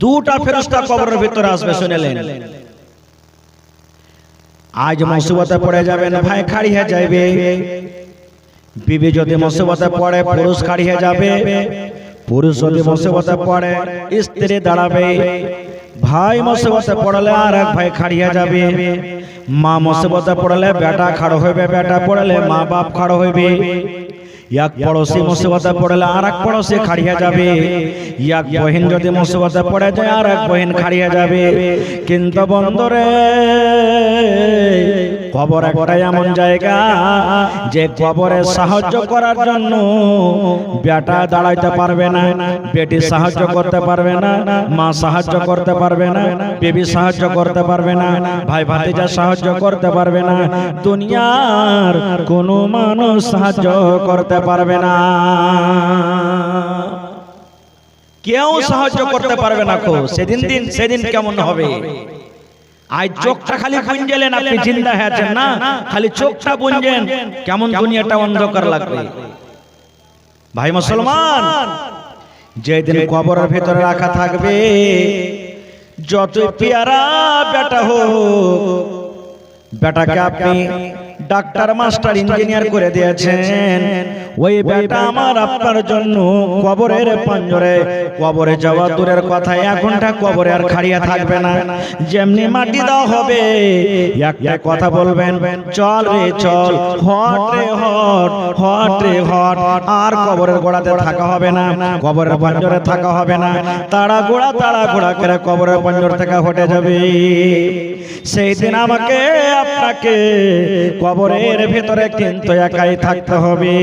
[SPEAKER 1] 2টা ফেরেশতা কবরের ভিতরে আসবে। শুনলেন? আজ মুসিবতে পড়ে যাবেন ভাই, খাড়ি হয়ে যাবে। বিবি যদি মুসিবতে পড়ে পুরুষ খাড়ি হয়ে যাবে, পুরুষ যদি মুসিবতে পড়ে স্ত্রী দাঁড়াবে, ভাই মুসিবতে পড়লে আর এক ভাই খাড়ি হয়ে যাবে, মা মুসিবতে পড়লে বেটা খাড়ো হইবে, বেটা পড়লে মা বাপ খাড়ো হইবে, এক পড়োশি মুসিবতে পড়লে আর এক পড়োশি খাড়িয়ে যাবে, এক বহিন যদি মুসিবতে পড়ে যায় আর এক বহিন খাড়িয়ে যাবে। কিন্তু বন্ধুরে, কবর একটাই এমন জায়গা যে কবরে সাহায্য করার জন্য বেটা দাঁড়াইতে পারবে না, বেটি সাহায্য করতে পারবে না, মা সাহায্য করতে পারবে না, বেবি সাহায্য করতে পারবে না, ভাই ভাতিজা সাহায্য করতে পারবে না, দুনিয়ার কোনো মানুষ সাহায্য করতে পারবে না, কেউ সাহায্য করতে পারবে না। সেদিন কেমন হবে? আজ চোখটা খালি বুঞ্জেলেন, আপনি জিন্দা আছেন না, খালি চোখটা বুঞ্জেন, কেমন দুনিয়াটা অন্ধকার লাগবে। ভাই মুসলমান, যেদিন কবরের ভিতরে রাখা থাকবে, যত পেয়ারা বেটা হোক, বেটাকে আপনি ডাক্তার, মাস্টার, ইঞ্জিনিয়ার করে দিয়েছেন, ওই বেটা আমার আপনার জন্য কবরের পাঞ্জরে, কবরে যাওয়া দূরের কথা, 1 ঘন্টা কবরে আর খাড়িয়া থাকবে না। যেমনি মাটি দেওয়া হবে, একটা কথা বলবেন, চল রে চল, হট রে হট, হট রে হট, আর কবরের গোড়াতে থাকা হবে না, কবরের পাঞ্জরে থাকা হবে না, তাড়া গোড়া করে কবরের পাঞ্জর থেকে হটে যাবে। সেই দিন আমাকে আপনাকে কবরের ভিতরে কিন্তু একাই থাকতে হবে।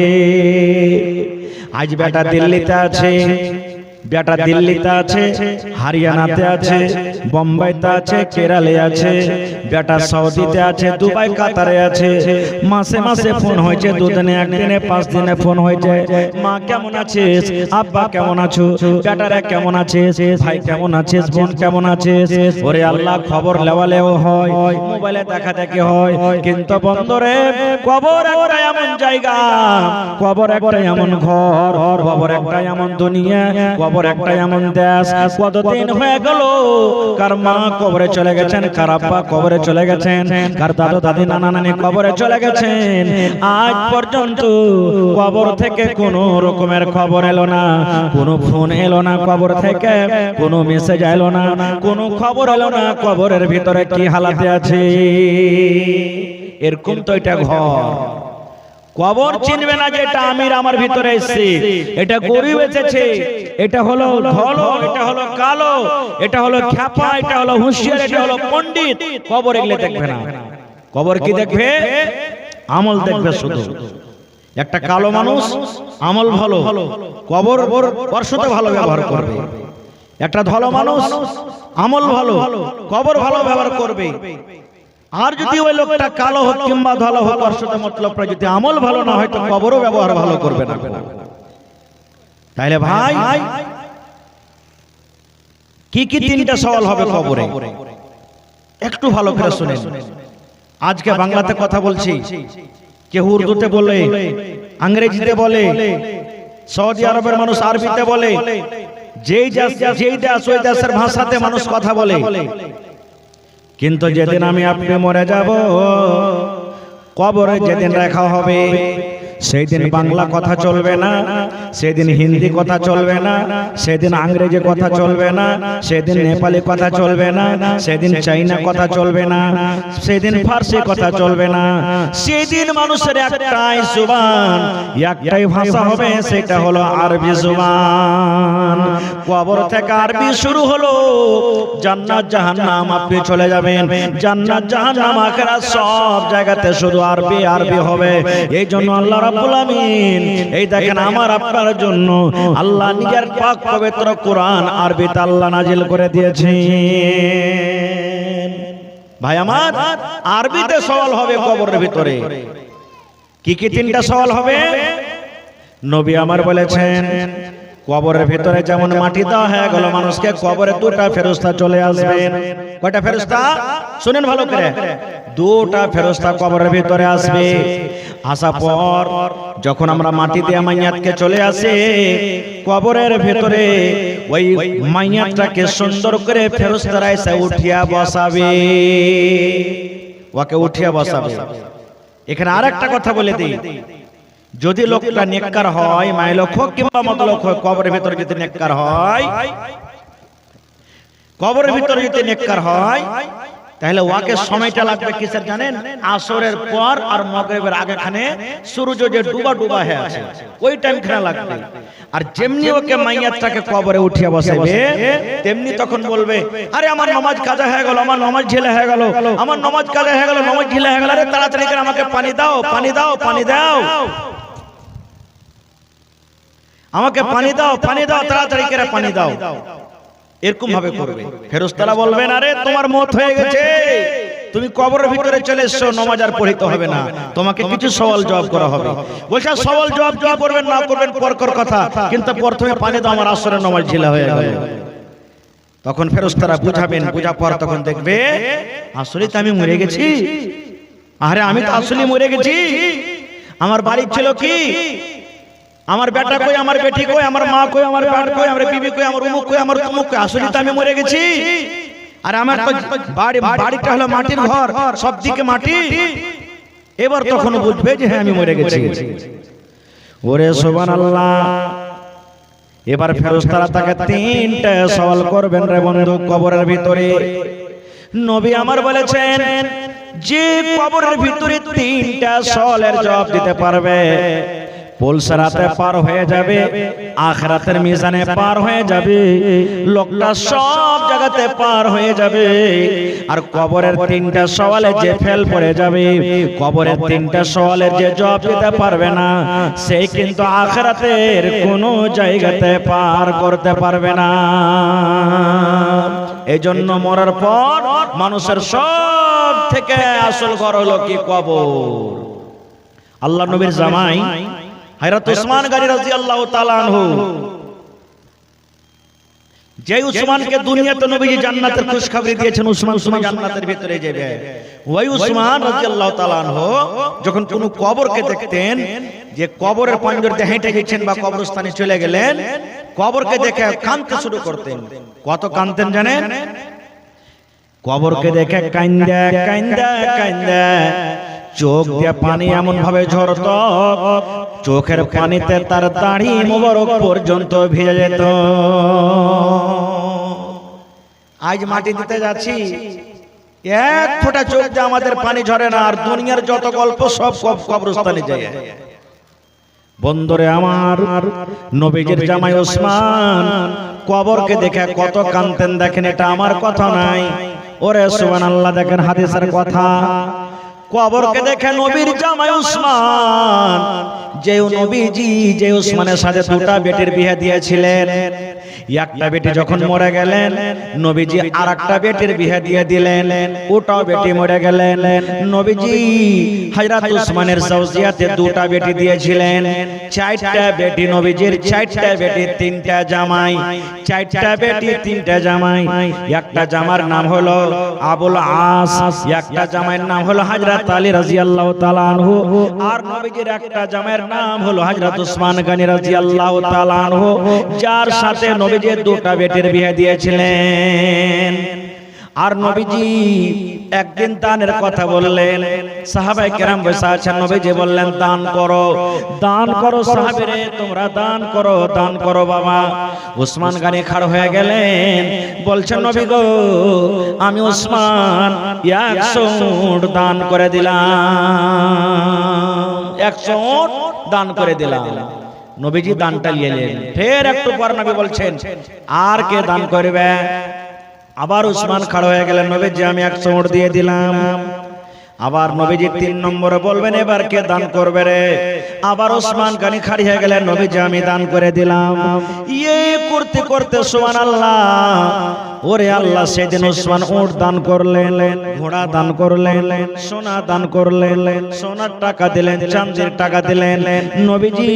[SPEAKER 1] আজ বেটা দিল্লিতে আছে, বেটা দিল্লিতে আছে, হরিয়ানাতে আছে, বোম্বাইতে আছে, কেরালে আছে, বেটা সৌদিতে আছে, দুবাই, কাতারে আছে। মাসে মাসে ফোন হয়েছে, 2 দিনে, 1 দিনে, 5 দিনে ফোন হয়েছে, মা কেমন আছিস, আব্বা কেমন আছো, বেটারা কেমন আছিস, ভাই কেমন আছিস, বোন কেমন আছিস। ওরে আল্লাহ, খবর লেওয়ালেও হয়, মোবাইলে দেখা দেখি হয়, কিন্তু বন্ধুরে, কবর একটা এমন জায়গা, কবর একটা এমন ঘর, কবর একটা এমন দুনিয়া, কবর একটা এমন দেশ। কতদিন হয়ে গেল কার মা কবরে চলে গেছেন, কার আব্বা কবরে চলে গেছেন, কার দাদু দাদি নানা নানি কবরে চলে গেছেন, আজ পর্যন্ত কবর থেকে কোনো রকমের খবর এলো না, কোনো ফোন এলো না কবর থেকে, কোনো মেসেজ এলো না, কোনো খবর এলো না কবরের ভিতরে কি হালাতে আছে। এরকম তো এটা ঘর, কবর চিনবে না যে এটা আমির আমার ভিতরে এসেছে, এটা গরিব এসেছে, এটা হলো ধলো, এটা হলো কালো, এটা হলো খ্যাপা, এটা হলো হুঁশিয়ার, এটা হলো পণ্ডিত। কবর এগুলো দেখবে না। কবর কি দেখবে? আমল দেখবে শুধু। একটা কালো মানুষ আমল ভালো, কবর ওর সাথে ভালো ব্যবহার করবে। একটা ধলো মানুষ আমল ভালো, কবর ভালো ব্যবহার করবে। আর যদি ওই লোকটা কালো হোক কিংবা ধলো হোক, ওর সাথে মতলব যদি আমল ভালো না হয় তো কবরও ব্যবহার ভালো করবে না। তাইলে ভাই কি কি তিনটা সওয়াল হবে কবরে, একটু ভালো করে শুনেন। আজকে বাংলাতে কথা বলছি, কেউ উর্দুতে বলে, ইংরেজিতে বলে, সৌদি আরবের মানুষ আরবিতে বলে, যেই দেশ ওই দেশের ভাষাতে মানুষ কথা বলে। কিন্তু যেদিন আমি আপনি মরে যাব, কবরে যেদিন রাখা হবে, সেই দিন বাংলা কথা চলবে না, সেদিন হিন্দি কথা চলবে না, সেদিন ইংরেজি কথা চলবে না, সেদিন নেপালি কথা চলবে না, সেদিন চাইনা কথা চলবে না, সেদিন ফার্সি কথা চলবে না। সেদিন মানুষের একটাই জুবান, একটাই ভাষা হবে, সেটা হলো আরবি জুবান। কবর থেকে আরবি শুরু হলো, জান্নাত জাহান্নাম আপনি চলে যাবেন, জান্নাত জাহান্নাম আখিরাত সব জায়গাতে শুধু আরবি আরবি হবে। এই জন্য আল্লাহ রাব্বুল আমিন এই দেখেন আমার আপনার জন্য আল্লাহ নিজের পাক পবিত্র কোরআন আরবিতে আল্লাহ নাজিল করে দিয়েছেন। ভাই আমার, আরবিতে সওয়াল হবে কবরের ভিতরে। কি কি তিনটা সওয়াল হবে? নবী আমার বলেছেন, কবরের ভিতরে যেমন মাটি দেওয়া হয়ে গেল মানুষকে, কবরে দুটা ফেরেশতা চলে আসবেন। কয়টা ফেরেশতা? শুনেন ভালো করে, দুটা ফেরেশতা কবরের ভিতরে আসবে। আসার পর যখন আমরা মাটি দিয়ে মাইয়াতকে চলে আসে কবরের ভিতরে, ওই মাইয়াতটাকে সুন্দর করে ফেরেশতারা এসে উঠিয়া বসাবে, ওকে উঠিয়া বসাবে। এখানে আরেকটা কথা বলে দিই, যদি লোকটা নেককার হয়, মাইলোক হোক কিংবা মতলোক হোক, কবরের ভিতরে যদি নেককার হয়, কবরের ভিতরে যদি নেককার হয়, তাহলে ওকে সময়টা লাগবে কিসের জানেন? আসরের পর আর মাগরিবের আগেখানে সূর্য যে ডুবা ডুবা হয়ে আছে, ওই টাইমখানে লাগবে। আর যেমনি ওকে মাইয়াতটাকে কবরে উঠিয়ে বসাবে, তেমনি তখন বলবে, আরে আমার নামাজ কাজা হয়ে গেল, আমার নামাজ ঢিলা হয়ে গেল, আমার নামাজ কাজা হয়ে গেল, নামাজ ঢিলা হয়ে গেল, আরে তাড়াতাড়ি করে আমাকে পানি দাও, পানি দাও, পানি দাও, আমাকে পানি দাও, পানি দাও, তাড়াতাড়ি করে পানি দাও। এরকম ভাবে করবে। ফেরেশতারা বলবেন, আরে তোমার মওত হয়ে গেছে, তুমি কবরের ভিতরে চলে এসছো, নামাজ আর পড়িতে হবে না, তোমাকে কিছু সওয়াল জবাব করা হবে। বলছে সওয়াল জবাব কি করবেন না করবেন পরকর কথা, কিন্তু প্রথমে পানি দাও, আমার আসরের নামাজ ঢিলা হয়ে গেল। তখন ফেরেশতারা বুঝাবেন, বুঝা পর তখন দেখবে আসলে তো আমি মরে গেছি, আরে আমি তো আসলে মরে গেছি। আমার বাড়ি ছিল কি, আমার বেটা কই, আমার বেটি কই, আমার মা কই, আমার বাপ কই, আমার বিবি কই, আমার উমুক কই, আমার তুমুক কই, আসলে তো আমি মরে গেছি। আর আমার তো বাড়িটা হলো মাটির ঘর, সব দিকে মাটি। এবার তখন বুঝবে যে হ্যাঁ আমি মরে গেছি। ওরে সুবহানাল্লাহ। এবার ফেরেশতারা তাকে তিনটা সওয়াল করবেন রে বন্ধু কবরের ভিতরে। নবী আমার বলেছেন, যে কবরের ভিতরে তিনটা সওয়ালের জবাব দিতে পারবে, পুলসরাতে পার হয়ে যাবে, আখিরাতের মিজানে পার হয়ে যাবে, লোকটা সব জায়গাতে পার হয়ে যাবে। আর কবরের তিনটা সওয়ালে যে ফেল পড়ে যাবে, কবরের তিনটা সওয়ালের যে জবাব দিতে পারবে না, সেই কিন্তু আখিরাতের কোনো জায়গাতে পার করতে পারবে না। এজন্য মরার পর মানুষের সব থেকে আসল ঘর হলো কি? কবর। আল্লাহ নবীর জামাই হযরত উসমান গনি রাদিয়াল্লাহু তাআলা আনহু, যে উসমানকে দুনিয়াতে নবীজি জান্নাতের খুশখবরি দিয়েছেন, উসমান জান্নাতের ভিতরে যাবে, ওই উসমান রাদিয়াল্লাহু তাআলা আনহু যখন কোন কবরকে দেখতেন, যে কবরের পাঞ্জরতে হেঁটে গেছেন বা কবরস্থানে চলে গেলেন, কবরকে দেখে কাঁদতে শুরু করতেন। কত কাঁদতেন জানেন? কবরকে দেখে কান্দা কান্দা কান্দা চোখ দিয়ে পানি এমন ভাবে ঝরত, চোখের পানিতে তার দাড়ি মোবারক পর্যন্ত ভিজে যেত। আজ মাটি দিতে যাচ্ছি, এক ফোঁটা চোখ দিয়ে আমাদের পানি ঝরে না, আর দুনিয়ার যত গল্প সব কবরস্থানে যায়। বন্ধুরে আমার, নবীজির জামাই ওসমান কবরকে দেখে কত কাঁদতেন দেখেন, এটা আমার কথা নাই, ওরে সুবহানাল্লাহ, দেখেন হাদিসের কথা। কবরকে দেখে নবীর জামাই ওসমান, যে নবীজি যে ওসমানের সাথে দুটা বেটির বিয়ে দিয়েছিলেন, একটা বেটি যখন মরে গেলেন নবীজি আরেকটা বেটির বিয়ে দিয়ে দিলেন, ওটাও বেটি মরে গেলেন। নবীজি হযরত ওসমানের জাওজিয়াতে দুটা বেটি দিয়েছিলেন, চারটা বেটি নবীজির, চারটা বেটি তিনটা জামাই, চারটা বেটি তিনটা জামাই। একটা জামার নাম হলো আবুল আস, একটা জামাইয়ের নাম হলো হযরত আলী রাদিয়াল্লাহু তাআলা আনহু, আর নবীজির একটা জামাইয়ের নাম হলো হযরত ওসমান গনি রাদিয়াল্লাহু তাআলা আনহু, যার সাথে নবীজি দুটা বেটির বিয়ে দিয়েছিলেন। আর নবীজি একদিন দানের কথা বললেন, সাহাবায়ে কেরাম বসে আছেন, নবীজি বললেন দান করো, দান করো সাহাবীরে, তোমরা দান করো, দান করো বাবা। ওসমান গনি খাড়া হয়ে গেলেন, বলছেন নবী গো, আমি ওসমান 100 উট দান করে দিলাম, 100 উট দান করে দিলাম। নবীজি দানটা নিলেন, ফের একটু পর নবী বলছেন আর কে দান করবে? আবার ওসমান খাড়া হয়ে গেলেন, নবীজি আমি 100 উট দিয়ে দিলাম। আবার নবীজি 3 নম্বরে বলবেন এবার কে দান করবে রে? আবার ওসমান গনি খাড়ি হয়ে গেলেন, নবীজি আমি দান করে দিলাম। ইয়ে করতে করতে সুবহানাল্লাহ, ওরে আল্লাহ, সেদিন ওসমান উট দান করলেন, ঘোড়া দান করলেন, সোনা দান করলেন, সোনার টাকা দিলেন, চাঁদের টাকা দিলেন। নবীজি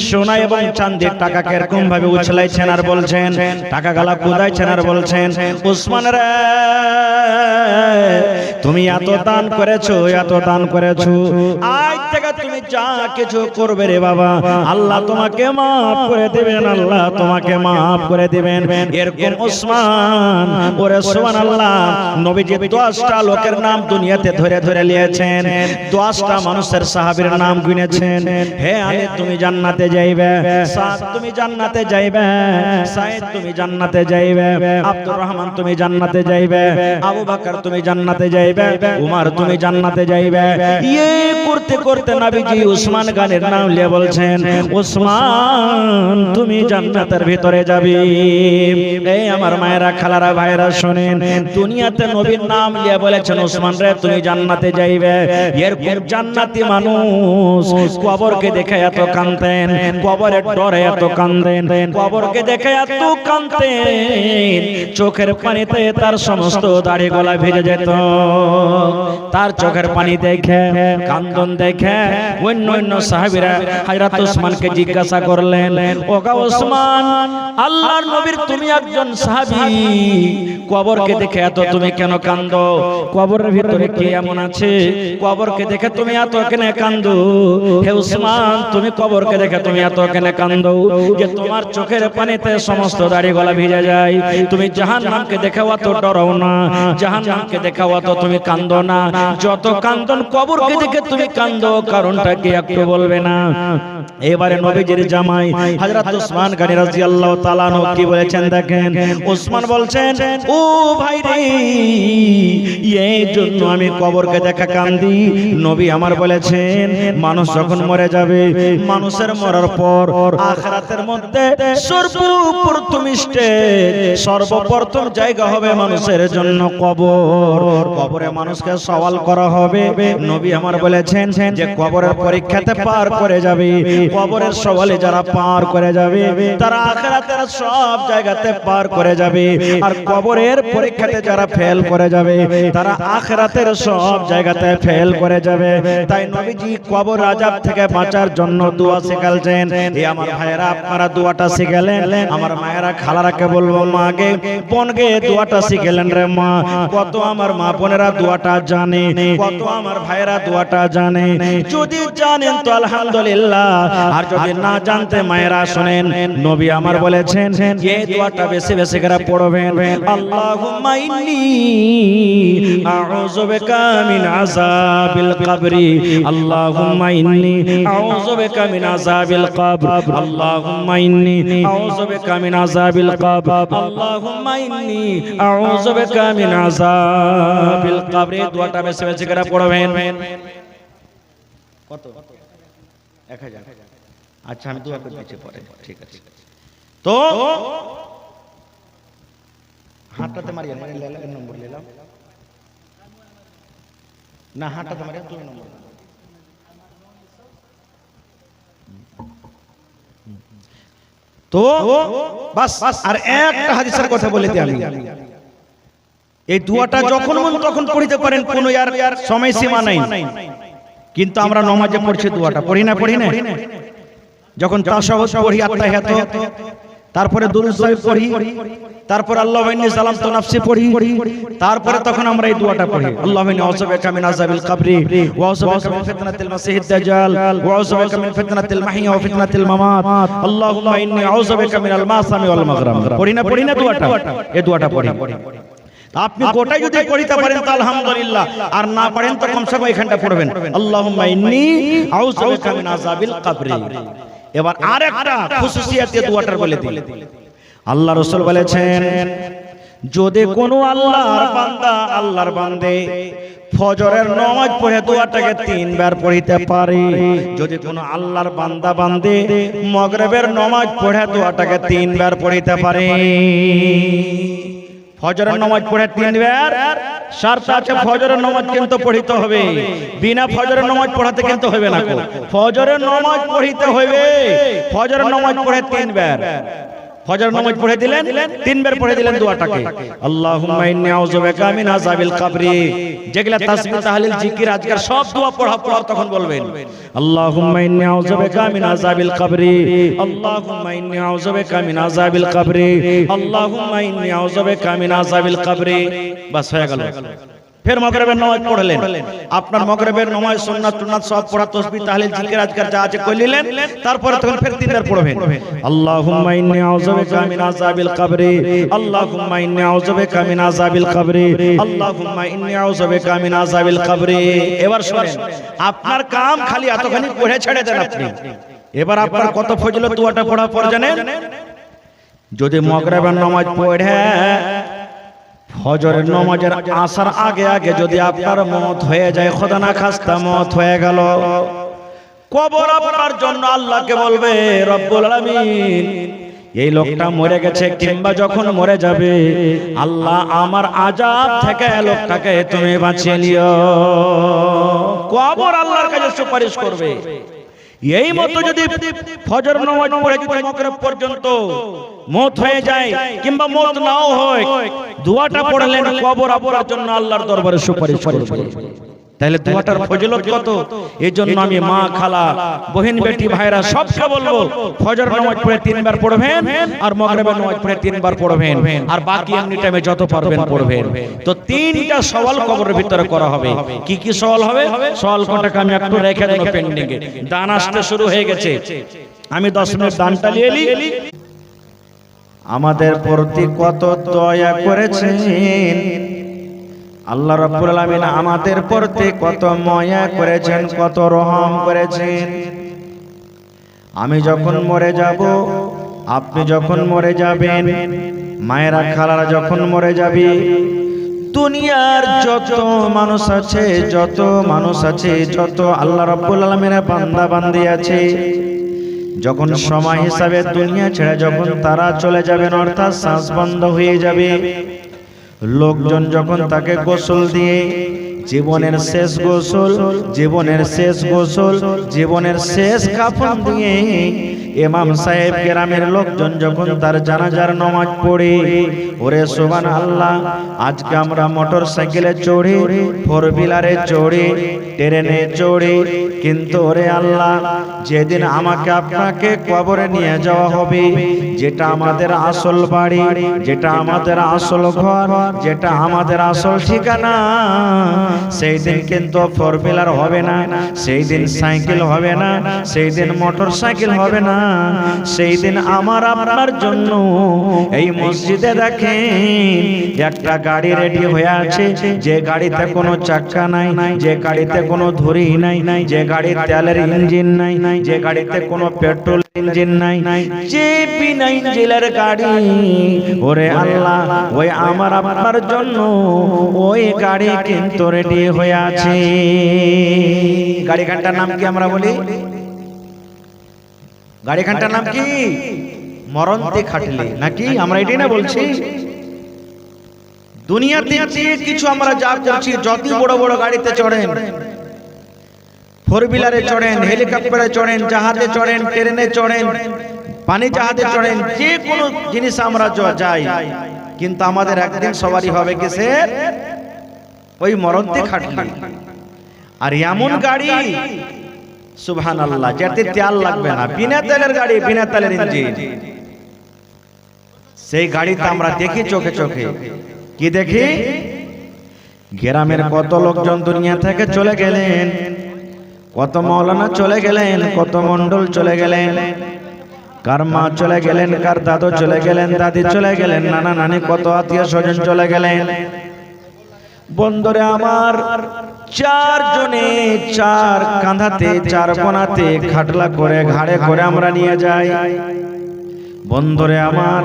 [SPEAKER 1] সোনা এবং চাঁদের টাকাকে এরকম ভাবে উছলাইছেন আর বলছেন, টাকা গালা কুদাইছেন আর বলছেন, ওসমান রে তুমি এত দান করেছো, এত দান করেছো, আজ থেকে তুমি যা কিছু করবে রে বাবা, আল্লাহ তোমাকে মাফ করে দিবেন, আল্লাহ তোমাকে মাফ করে দিবেন। এরকম ওসমান, ওরে সুবহানাল্লাহ, নবীজি 10টা লোকের নাম দুনিয়াতে ধরে ধরে নিয়েছেন, 10টা মানুষের সাহাবীর নাম গুনেছেন। হে আলী তুমি জান্নাতে যাইবে, সাদ তুমি জান্নাতে যাইবে, সাইদ তুমি জান্নাতে যাইবে, আব্দুর রহমান তুমি জান্নাতে যাইবে, আবু বকর তুমি জান্নাতে যাইবে, উমর তুমি জান্নাতে যাইবে। ইয়ে করতে করতে নবীজি ওসমান গনির নাম নিয়ে বলছেন, ওসমান তুমি জান্নাতের ভিতরে যাবে। এই আমার মায়েরা, খালারা, ভাইরা শুনেন, দুনিয়াতে নবীর নাম নিয়ে বলেছেন ওসমান রে তুমি জান্নাতে যাইবে। এরকম জান্নাতি মানুষ কবরকে দেখে এত কাঁদতেন, কবরের ডরে এত কাঁদেন, কবরকে দেখে এত কাঁদতেন, চোখের পানিতে তার সমস্ত দাড়ি গলা ভিজে যেত। তার চোখের পানি দেখে, কান্দন দেখে অন্য অন্য সাহাবীরা হযরত ওসমানকে জিজ্ঞাসা করলেন, ওগো ওসমান, আল্লাহর নবীর তুমি একজন সাহাবী, কবরকে দেখে এত তুমি কেন কান্দো? কবরের ভিতরে কে এমন আছে কবরকে দেখে তুমি এত কেন কান্দো? হে ওসমান, তুমি কবরকে দেখে তুমি এত কেন কান্দো যে তোমার চোখের পানিতে সমস্ত দাড়ি গলা ভিজে যায়? তুমি জাহান্নামকে দেখে অত ডরাও না, জাহান্নামকে দেখে অত তুমি কান্দো না, যত কান্দন কবরকে দেখে তুমি কান্দো, কারণটা কি একটু বলবে না? এবারে নবীজির জামাই হযরত ওসমান গনি রাদিয়াল্লাহু তাআলা আনহু কি বলেছেন দেখেন। ওসমান বলছেন, ও ভাই রে, এই জন্য আমি কবরকে দেখে কান্দি। নবী আমার বলেছেন, মানুষ যখন মরে যাবে, মানুষের মরার পর আখিরাতের মধ্যে সর্বপ্রথম স্টেজ, সর্বপ্রথম জায়গা হবে মানুষের জন্য কবর। কবরে মানুষকে সওয়াল করা হবে। নবী আমার বলেছেন যে কবরের পরীক্ষাতে পার করে যাবে, কবরের সওয়ালে যারা পার করে যাবে তারা আখিরাতের সব জায়গাতে পার করে যাবে, আর কবরের পরীক্ষাতে যারা ফেল করে যাবে তারা আখিরাতের সব জায়গাতে ফেল করে যাবে। তাই নবীজি কবর আযাব থেকে বাঁচার জন্য দোয়া শিখালেন। এই আমার ভাইয়েরা, আপনারা দোয়াটা শিখালেন। আমার মায়েরা, খালারাকে বলবো, মাগে বোনকে দোয়াটা শিখালেন রে মা। কত আমার মা বোনেরা দোয়াটা জানে, কত আমার ভাইয়েরা দোয়াটা জানে। যদি জানেন তো আলহামদুলিল্লাহ, আর যদি না জানতে মায়েরা শুনেন, নবী আমার বলেছেন এই দোয়াটা বেশি বেশি করে পড়বেন। আল্লাহুম্মা ইন্নী আউযু বিকা মিন আযাবিল কবরি, আল্লাহুম্মা ইন্নী আউযু বিকা মিন আযাবিল কবর, আল্লাহুম্মা ইন্নী আউযু বিকা মিন আযাবিল কবর, আল্লাহুম্মা ইন্নী আউযু বিকা মিন আযাবিল কবর। এই দোয়াটা বেশি বেশি করে পড়বেন। কত? 1000। আচ্ছা আমি দোয়া করে দিচ্ছি পরে, ঠিক আছে। তো হাতটাতে মারিয়া নম্বর নিলাম না, হাতটাতে মারিয়া 2 নম্বর। তো বাস আর একটা হাদিসের কথা বলে দিই আমি, এই দোয়াটা যখন মন তখন পড়িতে পারেন, কোনো আর সময় সীমা নাই। কিন্তু আমরা নামাজে পড়ছি দোয়াটা, পড়ি না যখন তাশাহুদ পড়ি, আত্তাহিয়াত, তারপরে দুরূদ শরীফ পড়ি, তারপর আল্লাহুম্মা ইন্নী যালামতু নাফসি পড়ি, তারপরে তখন আমরা এই দোয়াটা পড়ি, আল্লাহুম্মা ইন্নী আউযু বিকা মিন আযাবিল কবরি ওয়া আউযু বিকা মিন ফিতনাতিল মাসিহিদ দাজ্জাল ওয়া আউযু বিকা মিন ফিতনাতিল মাহইয়া ওয়া ফিতনাতিল মামাত, আল্লাহুম্মা ইন্নী আউযু বিকা মিনাল মাসামি ওয়াল মাগরাম। পড়ি না দোয়াটা, এই দোয়াটা পড়ি। আপনি গোটাই যদি পড়িতে পারেন তো আলহামদুলিল্লাহ, আর না পারেন তো কমসে কম এখানটা পড়বেন, আল্লাহুম্মা ইন্নী আউযু বিকা মিন আযাবিল কবরি। এবার আরেকটা খুশুসিয়াত এই দোয়াটার বলে দিই। আল্লাহ রাসূল বলেছেন, যদি কোনো আল্লাহর বান্দে ফজরের নামাজ পড়ে দোয়াটাকে 3 বার পড়িতে পারে, যদি কোনো আল্লাহর বান্দে মাগরিবের নামাজ পড়ে দোয়াটাকে 3 বার পড়িতে পারে, ফজরের নামাজ পড়ে 3 বার, শর্ত আছে ফজরের নামাজ কিন্তু পড়িতে হবে, বিনা ফজরের নামাজ পড়াতে কিন্তু হবে না, ফজরের নামাজ পড়িতে হবে। ফজরের নামাজ পড়ে 3 বার, ফজর নামাজ পড়ে দিলেন, 3 বার পড়ে দিলেন দোয়াটাকে, আল্লাহুম্মা ইন্নী আউযু বিকা মিন আযাবিল কবরি। যেগুলা তাসবিহ তাহলিল জিকির আজকার সব দোয়া পড়া তখন বলবেন, আল্লাহুম্মা ইন্নী আউযু বিকা মিন আযাবিল কবরি, আল্লাহুম্মা ইন্নী আউযু বিকা মিন আযাবিল কবরি, আল্লাহুম্মা ইন্নী আউযু বিকা মিন আযাবিল কবরি। বাস হয়ে গেল। ফের মাগরিবের নামাজ পড়লেন, আপনার মাগরিবের নামাজ সুন্নাত সব পড়া, তাসবিহ তাহলিল জিকির আজকার যা আছে কইলেন, তারপরে তখন ফের 3 বার পড়বেন, আল্লাহুম্মা ইন্নী আউযু বিকা মিন আযাবিল কবরি, আল্লাহুম্মা ইন্নী আউযু বিকা মিন আযাবিল কবরি, আল্লাহুম্মা ইন্নী আউযু বিকা মিন আযাবিল কবরি। এবার শুনেন, আপনার কাম খালি এতখানি পড়ে ছেড়ে দেন আপনি। এবার আপনার কত ফজিলত দোয়াটা পড়ার পর জানেন, যদি মাগরিবের নামাজ পড়ে ফজরের নামাজের আসার আগে যদি আপনার মওত হয়ে যায়, খোদা না খাস্তা মওত হয়ে গেল, কবর আপনার জন্য আল্লাহকে বলবে, রব্বুল আলামিন এই লোকটা মরে গেছে কিংবা যখন মরে যাবে, আল্লাহ আমার আযাব থেকে লোকটাকে তুমি বাঁচিয়ে নিও। কবর আল্লাহর কাছে সুপারিশ করবে। এই মতো যদি ফজর নামাজ পড়ে যদি মাগরিব পর্যন্ত মওত হয়ে যায় কিংবা মওত নাও হয়, দোয়াটা পড়লেন, কবর আপনার জন্য আল্লাহর দরবারে সুপারিশ করবে। তাহলে দোয়াটার ফজিলত কত! এই জন্য আমি মা, খালা, বহিন, বেটি, ভাইরা সবকে বলবো, ফজর নামাজ পড়ে 3 বার পড়বেন, আর মাগরিবের নামাজ পড়ে 3 বার পড়বেন, আর বাকি এমনি টাইমে যত পারবেন পড়বেন। তো 3টা সওয়াল কবরের ভিতরে করা হবে। কি কি সওয়াল হবে? সওয়াল কটাকে আমি একটু রেখে দেব পেন্ডিং এ, দান আসতে শুরু হয়ে গেছে, আমি 10 মিনিট দানটা নিয়ে এলি। আমাদের প্রতি কত দয়া করেছেন আল্লাহ রাব্বুল আলামিন, আমাদের প্রতি কত মায়া করেছেন, কত রহম করেছেন। আমি যখন মরে যাব, আপনি যখন মরে যাবেন, মায়েরা খালারা যখন মরে যাবে, দুনিয়ার যত মানুষ আছে, যত আল্লাহ রাব্বুল আলামিনের বান্দা বান্দি আছে, যখন সময় হিসাবে দুনিয়া ছেড়ে যখন তারা চলে যাবেন, অর্থাৎ শ্বাস বন্ধ হয়ে যাবে, লোকজন যখন তাকে গোসল দিয়ে, জীবনের শেষ গোসল, জীবনের শেষ কাফন দিয়ে, ইমাম সাহেব গ্রামের লোকজন যখন তার জানাজার নামাজ পড়ে, ওরে সুবহানাল্লাহ, আজকে আমরা মোটর সাইকেলে চড়ে, 4 হুইলারে চড়ে, ট্রেনে চড়ে, কিন্তু ওরে আল্লাহ, যেদিন আমাকে আপনাকে কবরে নিয়ে যাওয়া হবে, যেটা আমাদের আসল বাড়ি, যেটা আমাদের আসল ঘর, যেটা আমাদের আসল ঠিকানা, সেই দিন কিন্তু 4 হুইলার হবে না, সেই দিন সাইকেল হবে না, সেই দিন মোটর সাইকেল হবে না, সেই দিন আমার আপনার জন্য এই মসজিদে দেখেন একটা গাড়ি রেডি হয়ে আছে, যে গাড়িতে কোনো চাকা নাই, যে গাড়িতে কোনো ধুরি নাই, যে গাড়ির তেলের ইঞ্জিন নাই, যে গাড়িতে কোনো পেট্রোল ইঞ্জিন নাই, যে বিনা ইঞ্জিনের গাড়ি, ওরে আল্লাহ, ওই আমার আপনার জন্য ওই গাড়ি কিন্তু রেডি হয়ে আছে। গাড়িটার নাম কি আমরা বলি? গাড়িখানটার নাম কি? মরণতে খাটলি নাকি? আমরা এটাই না বলছি। দুনিয়াতে কিছু আমরা যা করছি, যত বড় বড় গাড়িতে চড়েন, ফোর হুইলারে চড়েন, হেলিকপ্টারে চড়েন, জাহাজে চড়েন, ট্রেনে চড়েন, পানি জাহাজে চড়েন, যে কোনো জিনিস আমরা যাই, কিন্তু আমাদের একদিন সবারই হবে কিসের? ওই মরণতে খাটলি। আর এমন গাড়ি সুবহানাল্লাহ, যেতে তেল লাগবে না, বিনা তেলের গাড়ি, বিনা তেলের ইঞ্জিন। সেই গাড়িতে আমরা দেখি চোখে চোখে। কি দেখি? গ্রামের কত লোকজন দুনিয়া থেকে চলে গেলেন, কত মাওলানা চলে গেলেন, কত মন্ডল চলে গেলেন, কার মা চলে গেলেন, কার দাদু চলে গেলেন, দাদি চলে গেলেন, নানা নানি কত আত্মীয় স্বজন চলে গেলেন। বন্ধুরে আমার, চারজনে চার কাঁধাতে, চার কোনাতে খাটলা করে, ঘাড়ে করে আমরা নিয়ে যাই। বন্ধুরে আমার,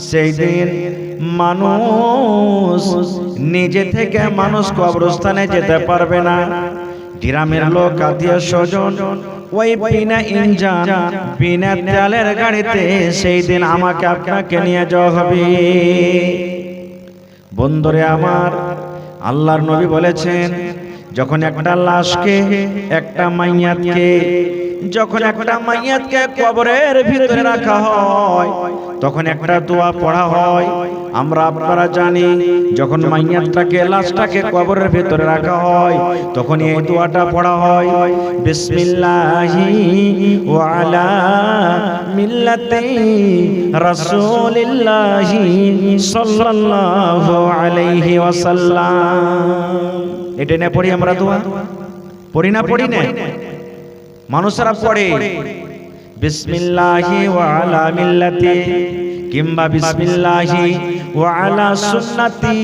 [SPEAKER 1] সেই দিন মানুষ নিজে থেকে মানুষ কবরস্থানে যেতে পারবে না। গ্রামের লোক আত্মীয় স্বজন ওই বিনা ইঞ্জিন, বিনা তেলের গাড়িতে সেই দিন আমাকে আপনাকে নিয়ে যাওয়া হবে। বন্ধুরে আমার, আল্লাহর নবী বলেছেন, যখন একটা লাশকে, একটা মাইয়াতকে, যখন একটা মাইয়াতকে কবরের ভিতরে রাখা হয়, তখন একটা দোয়া পড়া হয়। আমরা আপনারা জানি, যখন মাইয়াতটাকে, লাশটাকে কবরের ভিতরে রাখা হয়, তখন এই দোয়াটা পড়া হয়, বিসমিল্লাহি ওয়া আলা মিল্লাতি রাসূলিল্লাহি সাল্লাল্লাহু আলাইহি ওয়াসাল্লাম। এটা না পড়ি আমরা দোয়া? পড়ি না? পড়ি না? মানুষরা পড়ে বিসমিল্লাহি ওয়া আলা মিল্লাতি, কিংবা বিসমিল্লাহি ওয়া আলা সুন্নতি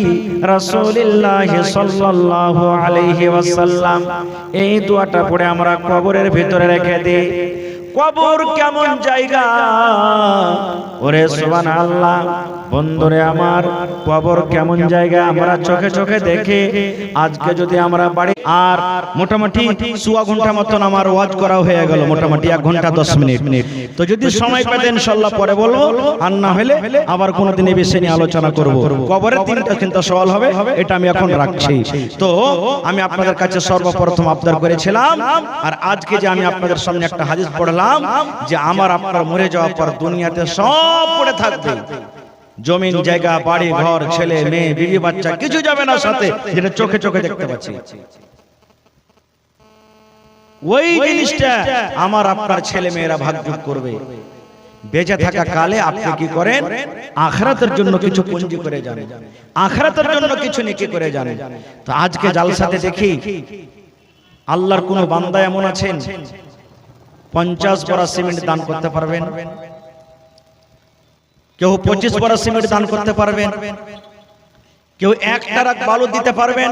[SPEAKER 1] রাসূলিল্লাহি সাল্লাল্লাহু আলাইহি ওয়াসাল্লাম। এই দোয়াটা পড়ে আমরা কবরের ভিতরে রেখে দেই। কবর কেমন জায়গা, ওরে সুবহানাল্লাহ। বন্ধুরে আমার, কবর কেমন জায়গা আমরা চোখে চোখে দেখে। আজকে যদি আমরা বাড়ি, আর মোটামুটি সোয়া ঘন্টা মতন আমার ওয়াজ করা হয়ে গেল, মোটামুটি 1 ঘন্টা 10 মিনিট। তো যদি সময় পেতেন ইনশাআল্লাহ পরে বলবো, আর না হলে আবার কোনোদিন এই বিষয় নিয়ে আলোচনা করব। কবরের 3টা চিন্তা সওয়াল হবে, এটা আমি এখন রাখছি। তো আমি আপনাদের কাছে সর্বপ্রথম আবদার করেছিলাম, আর আজকে যে আমি আপনাদের সামনে একটা হাদিস পড়লাম, যে আমার আপনার মরে যাওয়ার পর দুনিয়াতে সব পড়ে থাকবে, জমিন জায়গা বাড়ি ঘর ছেলে মেয়ে বিবি বাচ্চা কিছু যাবে না সাথে, যেটা চোখে চোখে দেখতে পাচ্ছি। ওই জিনিসটা আমার আপনার ছেলে মেয়েরা ভাগযোগ করবে। বেঁচে থাকা কালে আপনি কি করেন? আখিরাতের জন্য কিছু পুঁজি করে যান, আখিরাতের জন্য কিছু নেকি করে যান। তো আজকে জালসাতে দেখি আল্লাহর কোন বান্দা এমন আছেন 50 বড়া সিমেন্ট দান করতে পারবেন, কেউ 25 বড়া সিমেন্ট দান করতে পারবেন, কেউ 1 ট্রাক বালু দিতে পারবেন।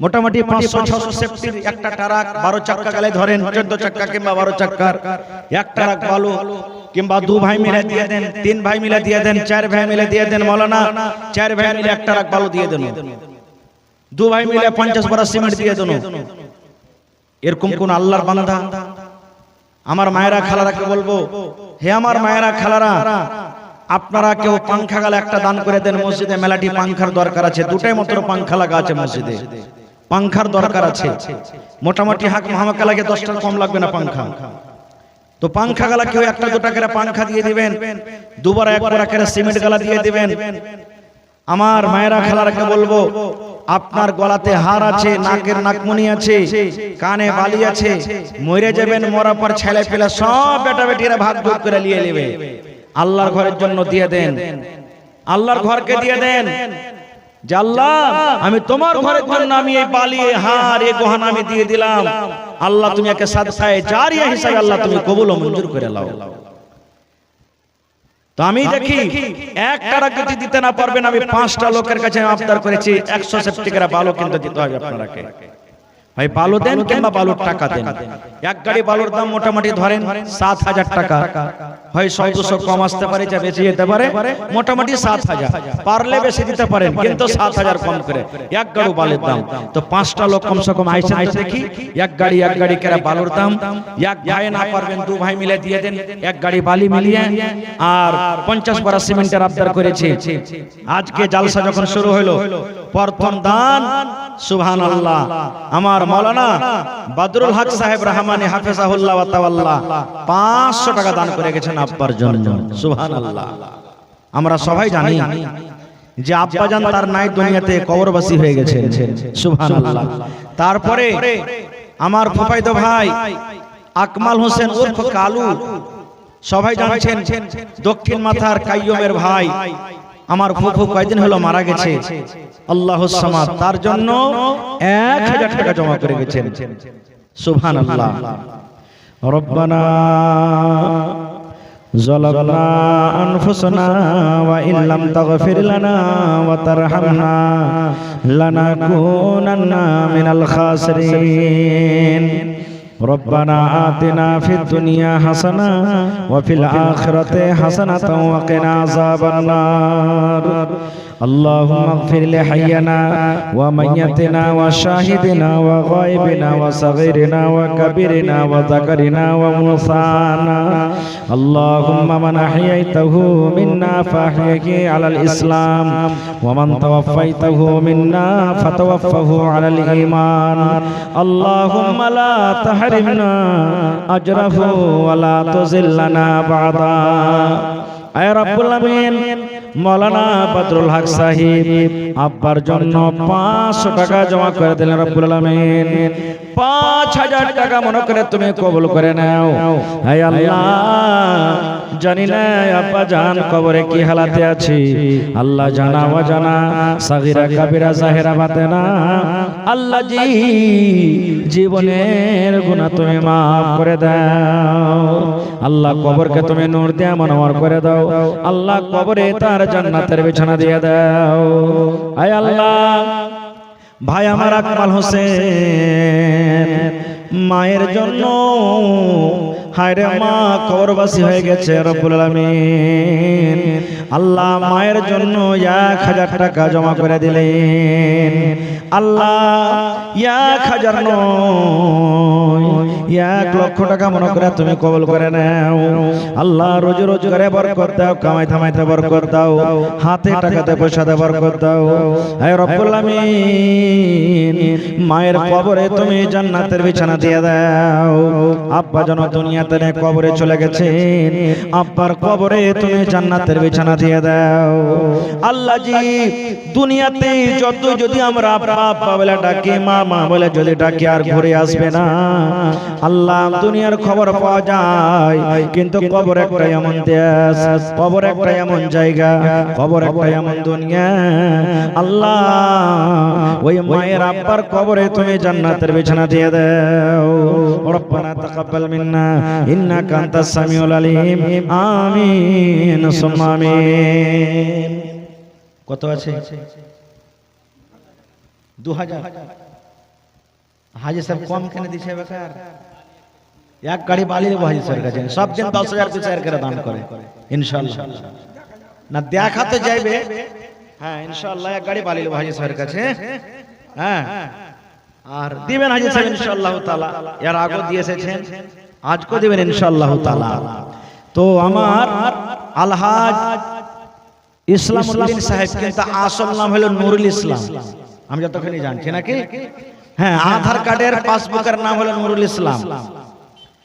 [SPEAKER 1] মোটামুটি 500-600 সেফটির একটা ট্রাক, 12 চাক্কা গেলে ধরেন 14 চাক্কা কিংবা 12 চাক্কার 1 ট্রাক বালু, কিংবা 2 ভাই মিলে দিয়ে দেন, 3 ভাই মিলে দিয়ে দেন, 4 ভাই মিলে দিয়ে দেন, মাওলানা 4 ভাই মিলে 1 ট্রাক বালু দিয়ে দেন, 2 ভাই মিলে 50 বড়া সিমেন্ট দিয়ে দেন। এরকম কোন আল্লাহর বান্দা? আমার মায়েরা খালারাকে বলবো, হে আমার মায়েরা খালারা, আপনারা কেউ পাংখা গালা একটা দান করে দেন। মসজিদে মেলাটি পাংখার দরকার আছে, 2টাই মাত্র পাংখা লাগা আছে মসজিদে, পাংখার দরকার আছে। মোটামুটি হাক মাহমাকা লাগে 10টা কম লাগবে না পাংখা। তো পাংখা গালা কেউ 1-2টা করে পাংখা দিয়ে দিবেন, 2বার 1 করে সিমেন্ট গালা দিয়ে দিবেন। আমার মায়েরা খালারাকে বলবো, আপনার গলাতে হার আছে, নাকের নাকমণি আছে, কানে বালি আছে, মরে যাবেন, মরার পর ছেলে পেলে সব বেটা বেটিরা ভাগ ভাগ করে নিয়ে নেবে। আল্লাহর ঘরের জন্য দিয়ে দেন, আল্লাহর ঘরকে দিয়ে দেন, যে আল্লাহ আমি তোমার ঘরের জন্য আমি এই বালি, এই হার, এই গহনা আমি দিয়ে দিলাম। আল্লাহ তুমি একে সাদকায়ে জারিয়া হিসাবে আল্লাহ তুমি কবুল ও মঞ্জুর করে নাও। তো আমি দেখি 1 টাকা যদি দিতে না পারবেন, আমি 5টা লোকের কাছে আবদার করেছি 100 সেফটি করে বালু কিন্তু দিতে হবে আপনারাকে। ভাই বালু দেন কিংবা বালুর টাকা দেন। এক গাড়ি বালুর দাম মোটামুটি ধরেন 7,000 টাকা, হয় 100-200 কম আসতে পারে, যা বেশি যেতে পারে, মোটামুটি 7,000, পারলে বেশি দিতে পারেন কিন্তু 7,000 কম করে এক গাড়ি বালুর দাম। তো 5টা লোক কমসে কম আইসেন দেখি, এক গাড়ি করে বালুর দাম। এক ভাই না পারবেন 2 ভাই মিলে দিয়ে দেন এক গাড়ি বালি মিলিয়ে, আর 50 বড়া সিমেন্টের আবদার করেছে। আজকে জালসা যখন শুরু হলো, প্রথম দান সুবহানাল্লাহ আমার মাওলানা বদরুল হক সাহেব রহমানি হাফেজাহুল্লাহ ওয়া তাওয়াল্লা 500 টাকা দান করে গেছেন আব্বার জন্য। সুবহানাল্লাহ। আমরা সবাই জানি যে আব্বাজান তার নাই দুনিয়াতে কবরবাসী হয়ে গেছেন। সুবহানাল্লাহ। তারপরে আমার ফুফাইতো ভাই আকমাল হোসেন উর্ফ কালু, সবাই জানছেন দক্ষিণ মাথার কাইয়ুমের ভাই, আমার ফুফু কয়েকদিন হলো মারা গেছে, আল্লাহুস সামাদ, তার জন্য 1000 টাকা জমা করে গেছেন। সুবহানাল্লাহ। রব্বানা যালামনা আনফুসানা ওয়া ইল্লাম তাগফির লানা ওয়া তারহামনা লানাকুনান্না মিনাল খাসিরিন। ربنا آتنا في الدنيا حسنة وفي الآخرة حسنة وقنا عذاب النار. اللهم اغفر لحينا وميتنا وشاهدنا وغائبنا وصغيرنا وكبيرنا وذكرنا وأنثانا. اللهم من أحييته منا فأحيه على الإسلام، ومن توفيته منا فتوفه على الإيمان. اللهم لا تحرمنا أجره ولا تذلنا بعدا. আয় রব্বুল আমিন মাওলানা বদরুল হক সাহেব আব্বার জন্য 500 টাকা জমা করে দিলেন রব্বুল আমিন। 5000 টাকা মনে করে তুমি কবুল করে নাও। হে আল্লাহ, জানি না আব্বা জান কবরে কি হালাতে আছে, আল্লাহ জানা ওয়া জানা, সাগীরা কাবীরা জাহেরা বাতেনা, আল্লাহ জি জীবনের গুনাহ তুমি maaf করে দাও। আল্লাহ কবরকে তুমি নূর দিয়ে মনোহর করে দাও। আল্লাহ কবরে তার জান্নাতের বিছানা দিয়ে দাও। আয় আল্লাহ, ভাই আমার আকমাল হোসেন মায়ের জন্য, হায়রে মা কবরবাসী হয়ে গেছে রব্বুল আলামিন, আল্লাহ মায়ের জন্য 1000 টাকা জমা করে দিলেন। আল্লাহ 1000 নয় 1 লক্ষ টাকা মনে করে তুমি কবুল করে নাও। আল্লাহ রোজ রোজগারে বরকত দাও, কামাই থামাইতে বরকত দাও, হাতে টাকাতে পয়সাতে বরকত দাও। হে রব্বুল আমিন, মায়ের কবরে তুমি জান্নাতের বিছানা দিয়ে দাও। আব্বা যেন দুনিয়াতে নেই কবরে চলে গেছেন, আব্বার কবরে তুমি জান্নাতের বিছানা দিয়ে দাও। আল্লাহ জি দুনিয়াতে যত যদি আমরা আব্বা বলে ডাকি, মা মা বলে যদি ডাকি, আর ঘুরে আসবে না। আল্লাহ দুনিয়ার খবর পাওয়া যায়, কিন্তু কবর একটা এমন দেশ, কবর একটা এমন জায়গা, কবর একটা এমন দুনিয়া। আল্লাহ ওই মায়ের আব্বার কবরে তুমি জান্নাতের বিছানা দিয়ে দাও। রব্বানা তাকাব্বাল মিন্না ইন্নাকা আনতাস সামিউল আলিম। আমিন সুম্মা আমিন। কত আছে? 2000। হাজি সাহেব কম কেন দিছে বেকার? এক গাড়ি বালি নেব হাজি স্যার কাছে, সব দিন 10,000 করে দান করে ইনশাআল্লাহ। না দেখাতে যাইবে, হ্যাঁ ইনশাআল্লাহ এক গাড়ি বালি নেব হাজি স্যার কাছে। হ্যাঁ, আর দিবেন হাজি সাহেব ইনশাআল্লাহ তাআলা, এর আগে দিয়ে এসেছেন, আজকে দিবেন ইনশাআল্লাহ তাআলা। তো আমার আলহাজ ইসলামউদ্দিন সাহেব, কিন্তু আসল নাম হলো নুরুল ইসলাম, আমি যতখানি জানছি নাকি। হ্যাঁ, আধার কার্ডের পাসবুকের নাম হলো নুরুল ইসলাম।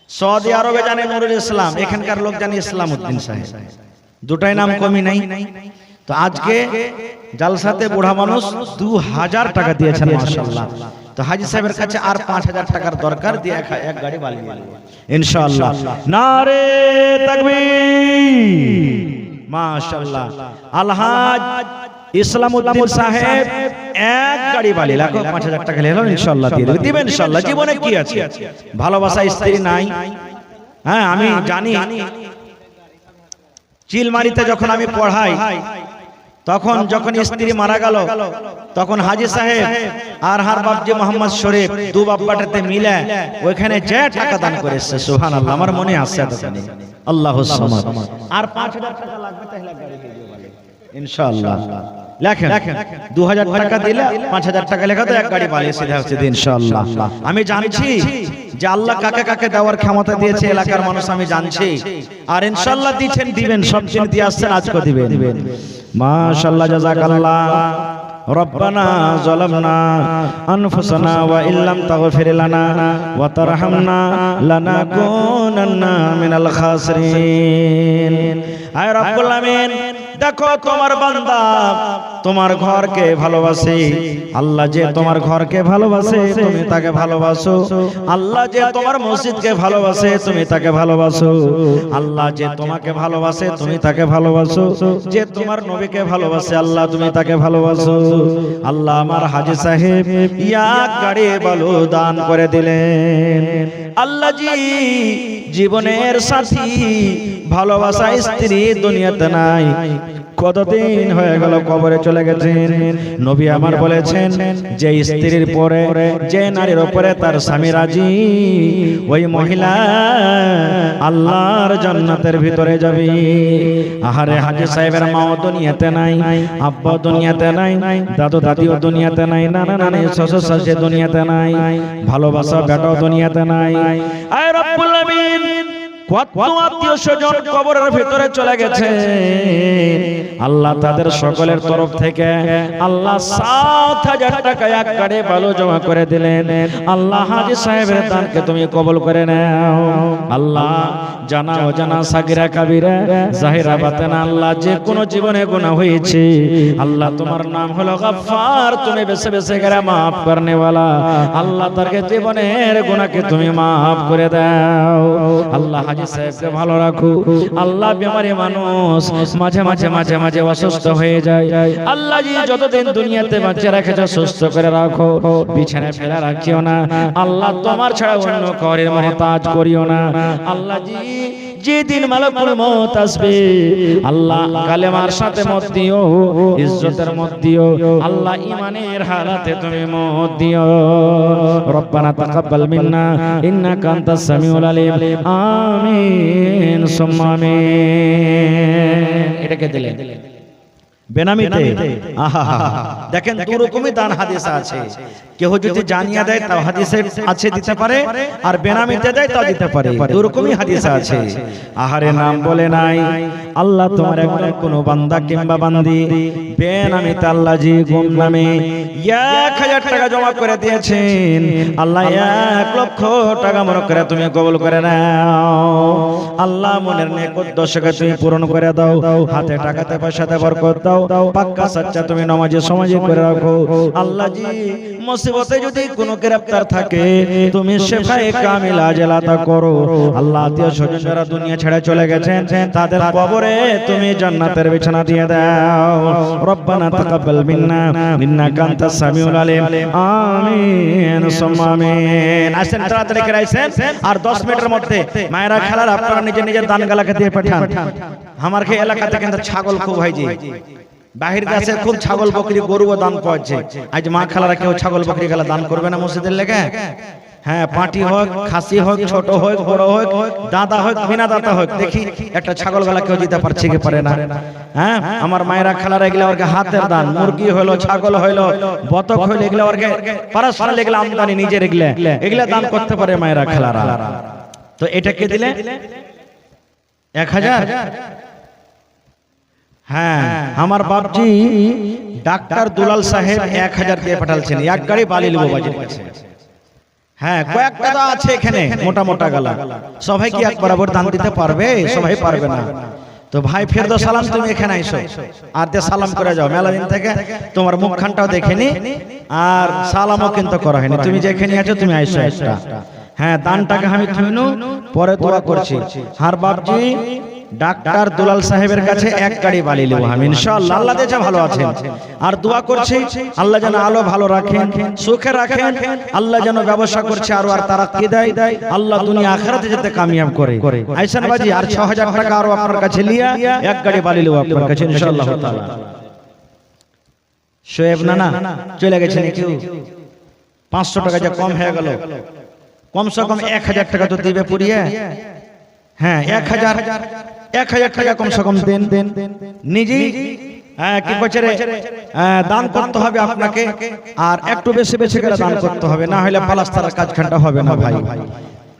[SPEAKER 1] সৌদি আরবে জানে নুরুল ইসলাম, এখানকার লোক জানে ইসলামউদ্দিন সাহেব, দুটাই নাম কমই নাই। তো আজকে জালসাতে বুড়া মানুষ 2000 টাকা দিয়েছেন মাশাআল্লাহ। তো হাজি সাহেবের কাছে আর 5000 টাকার দরকার, দিয়ে এক গাড়ি বালি ইনশাআল্লাহ। নারে তাকবীর, মাশাআল্লাহ। আলহাজ ইসলামউদ্দিন সাহেব এক গাড়ি বালি লাখো 5000 টাকা নিলেন, ইনশাআল্লাহ দিয়ে দেবেন, দিবেন ইনশাআল্লাহ। জীবনে কি আছে, ভালোবাসা স্ত্রী নাই? হ্যাঁ আমি জানি, চিলমারিতে যখন আমি পড়াই তখন যখন স্ত্রী মারা গেল তখন হাজী সাহেব আর হার বাপজি মোহাম্মদ শরীফ দু বাপ্পাটাতে মিলে ওইখানে যে টাকা দান করেছে সুবহানাল্লাহ আমার মনে আছে এতখানি আল্লাহুস সামাদ আর 5000 টাকা লাগবে তাহলে গাড়ি দিয়ে বলে ইনশাআল্লাহ লেখেন 2000 টাকা দিলে 5000 টাকা লেখা তো এক গাড়ি বালিয়ে সিধা হচ্ছে ইনশাআল্লাহ আমি জানছি যে আল্লাহ কাকে কাকে দেওয়ার ক্ষমতা দিয়েছে এলাকার মানুষ আমি জানছি আর ইনশাআল্লাহ দিবেন দিবেন সব দিন দিয়ে আসছেন আজকে দিবেন মাশাআল্লাহ জাযাকাল্লাহ ربنا ظلمنا أنفسنا وإن لم تغفر لنا وترحمنا لنكونن من الخاسرين আয় রব্বুল আমিন দেখো তোমার বান্দা তোমার ঘরকে ভালোবাসে আল্লাহ যে তোমার ঘরকে ভালোবাসে তুমি তাকে ভালোবাসো আল্লাহ যে তোমার মসজিদকে ভালোবাসে তুমি তাকে ভালোবাসো আল্লাহ যে তোমাকে ভালোবাসে তুমি তাকে ভালোবাসো যে তোমার নবীকে ভালোবাসে আল্লাহ তুমি তাকে ভালোবাসো আল্লাহ আমার হাজী সাহেব এক গাড়ি বালু দান করে দিলেন আল্লাহ জি জীবনের সাথী ভালোবাসা স্ত্রী দুনিয়াতে নাই কতদিন হয়ে গেল কবরে চলে গেছেন নবী আমার বলেছেন যে স্ত্রীর পরে যে নারীর উপরে তার স্বামী রাজি ওই মহিলা আল্লাহর জান্নাতের ভিতরে যাবে আহারে হাজী সাহেবের মাও দুনিয়াতে নাই আব্বা দুনিয়াতে নাই দাদু দাদিও দুনিয়াতে নাই নানা নানি শ্বশুর শাশুড়ি দুনিয়াতে নাই ভালোবাসা বেটাও দুনিয়াতে নাই আয় রব্বুল আমিন কত আত্মীয় স্বজন কবরের ভিতরে চলে গেছে আল্লাহ তাদের সকলের তরফ থেকে আল্লাহ 7000 টাকা এক গাড়ি বালু জমা করে দিলেন আল্লাহ হাজী সাহেবের দানকে তুমি কবুল করে নাও আল্লাহ জানা অজানা সাগিরা কাবিরা জাহিরা বাতেনা আল্লাহ যে কোনো জীবনে গুনাহ হয়েছে আল্লাহ তোমার নাম হলো গফফার তুমি বেছে বেছে করে maaf করনে वाला আল্লাহ তার জীবনের গুনাহকে তুমি maaf করে দাও আল্লাহ হাজী সাহেবকে ভালো রাখো আল্লাহ বেমারি মানুষ মাঝে মাঝে মাঝে মাঝে অসুস্থ হয়ে যায় আল্লাহ জি যতদিন দুনিয়াতে বাঁচিয়ে রেখেছো সুস্থ করে রাখো বিছানায় ফেলে রাখিও না আল্লাহ তোমার ছাড়া অন্য কারোর মুহতাজ করিও না আল্লাহ জি যেদিন মালাকুল মউত আসবে আল্লাহ কালেমার সাথে মত দিও ইজ্জতের মত দিও আল্লাহ ঈমানের হালাতে তুমি মত দিও রব্বানা তাকাব্বাল মিন্না ইন্নাকা আনতাস সামিউল আলিম আমিন সুম্মা আমিন এটাকে দিলেন বেনামিতে আহা দেখেন দু রকমই দান হাদিসে আছে কেউ যদি জানিয়ে দেয় তাও হাদিসে আছে দিতে পারে আর বেনামিতে দেয় তাও দিতে পারে দু রকমই হাদিসে আছে আহারে নাম বলে নাই আল্লাহ তোমার একজন কোন বান্দা কিংবা বান্দি বেনামিতে আল্লাহ জি গুমনামে 1000 টাকা জমা করে দিয়েছেন আল্লাহ 1 লক্ষ টাকা মনে করে তুমি কবুল করে নাও আল্লাহ মনের নেক উদ্দেশ্যকে তুমি পূরণ করে দাও হাতে টাকাতে পয়সাতে বরকত দাও পাক্কা সচ্চা তুমি নামাজে সমাজে করে রাখো আল্লাহ জি মুসিবতে যদি কোনো গ্রেফতার থাকে তুমি শেফায়ে কামিল আজল আতা করো আল্লাহ আত্মীয় স্বজনরা দুনিয়া ছেড়ে চলে গেছেন তাদের কবরে তুমি জান্নাতের বিছানা দিয়ে দাও রব্বানা তাকাব্বাল মিন্না ইন্নাকা আনতাস সামিউল আলিম আমিন সুম্মা আমিন আসেন তাড়াতাড়ি করে আসেন আর 10 মিনিটের মধ্যে মায়েরা খেলার আপনারা নিজে নিজে দান গালাকে দিয়ে পাঠান আমার এই এলাকাতে কিন্তু ছাগল খুব হয় জি বাহির দেশে খুব ছাগল বকরি গরু দান পাচ্ছে আজ মা খালারা কেউ ছাগল বকরি গেলা দান করবে না মসজিদের লেগে হ্যাঁ পাটি হোক খাসি হোক ছোট হোক বড় হোক দাদা হোক বিনা দাদা হোক দেখি একটা ছাগল গলা কেউ দিতে পারছে কি পারে না হ্যাঁ আমার মায়েরা খালারা এগুলা ওরকে হাতের দান মুরগি হলো ছাগল হলো বতক হলো এগুলা ওরকে পারাসপার এগুলা আমদানি নিজের এগুলা দান করতে পারে মায়েরা খালারা তো এটা কে দিলে 1000 হ্যাঁ আমার বাপজি ডাক্তার দুলাল সাহেব 1000 দিয়ে পাঠালছেন এক গাড়ি বালিল বাবাজির কাছে হ্যাঁ কয়েকটা তো আছে এখানে মোটা মোটা গালা সবাই কি এক বরাবর দান দিতে পারবে সবাই পারবে না তো ভাই ফেরদৌস সালাম তুমি এখানে আইসো আর দে সালাম করে যাও মেলা দিন থেকে তোমার মুখখানটাও দেখেনি আর সালামও কিন্তু করা হয়নি তুমি যেখানে আছো তুমি আইসো একটা হ্যাঁ দানটাকে আমি থুইনু পরে দোয়া করছি হার বাপজি ডাক্তার দুলাল সাহেবের কাছে এক গাড়ি বালি নেব আমি ইনশাআল্লাহ আল্লাহ দেশে ভালো আছেন আর দোয়া করছি আল্লাহ যেন আলো ভালো রাখেন সুখে রাখেন আল্লাহ যেন ব্যবসা করছে আর তারাক্কি দেয় আল্লাহ দুনিয়া আখিরাতে যেতে কামিয়াব করে আইসান বাজি আর 6000 টাকা আর আপনার কাছে লিয়া এক গাড়ি বালি নেব আপনার কাছে ইনশাআল্লাহ তাআলা শোয়েব নানা চলে গেছেন কেউ 500 টাকা যা কম হয়ে গেল, কমসে কম 1000 টাকা তো দিবে পুরিয়ে। হ্যাঁ 1000 টাকা কমসে কম দেন নিজেই। কি করছে রে, দান করতে হবে আপনাকে, আর একটু বেশি বেশি করে দান করতে হবে, না হলে পালাস্তার কাজ ঘন্টা হবে না ভাই।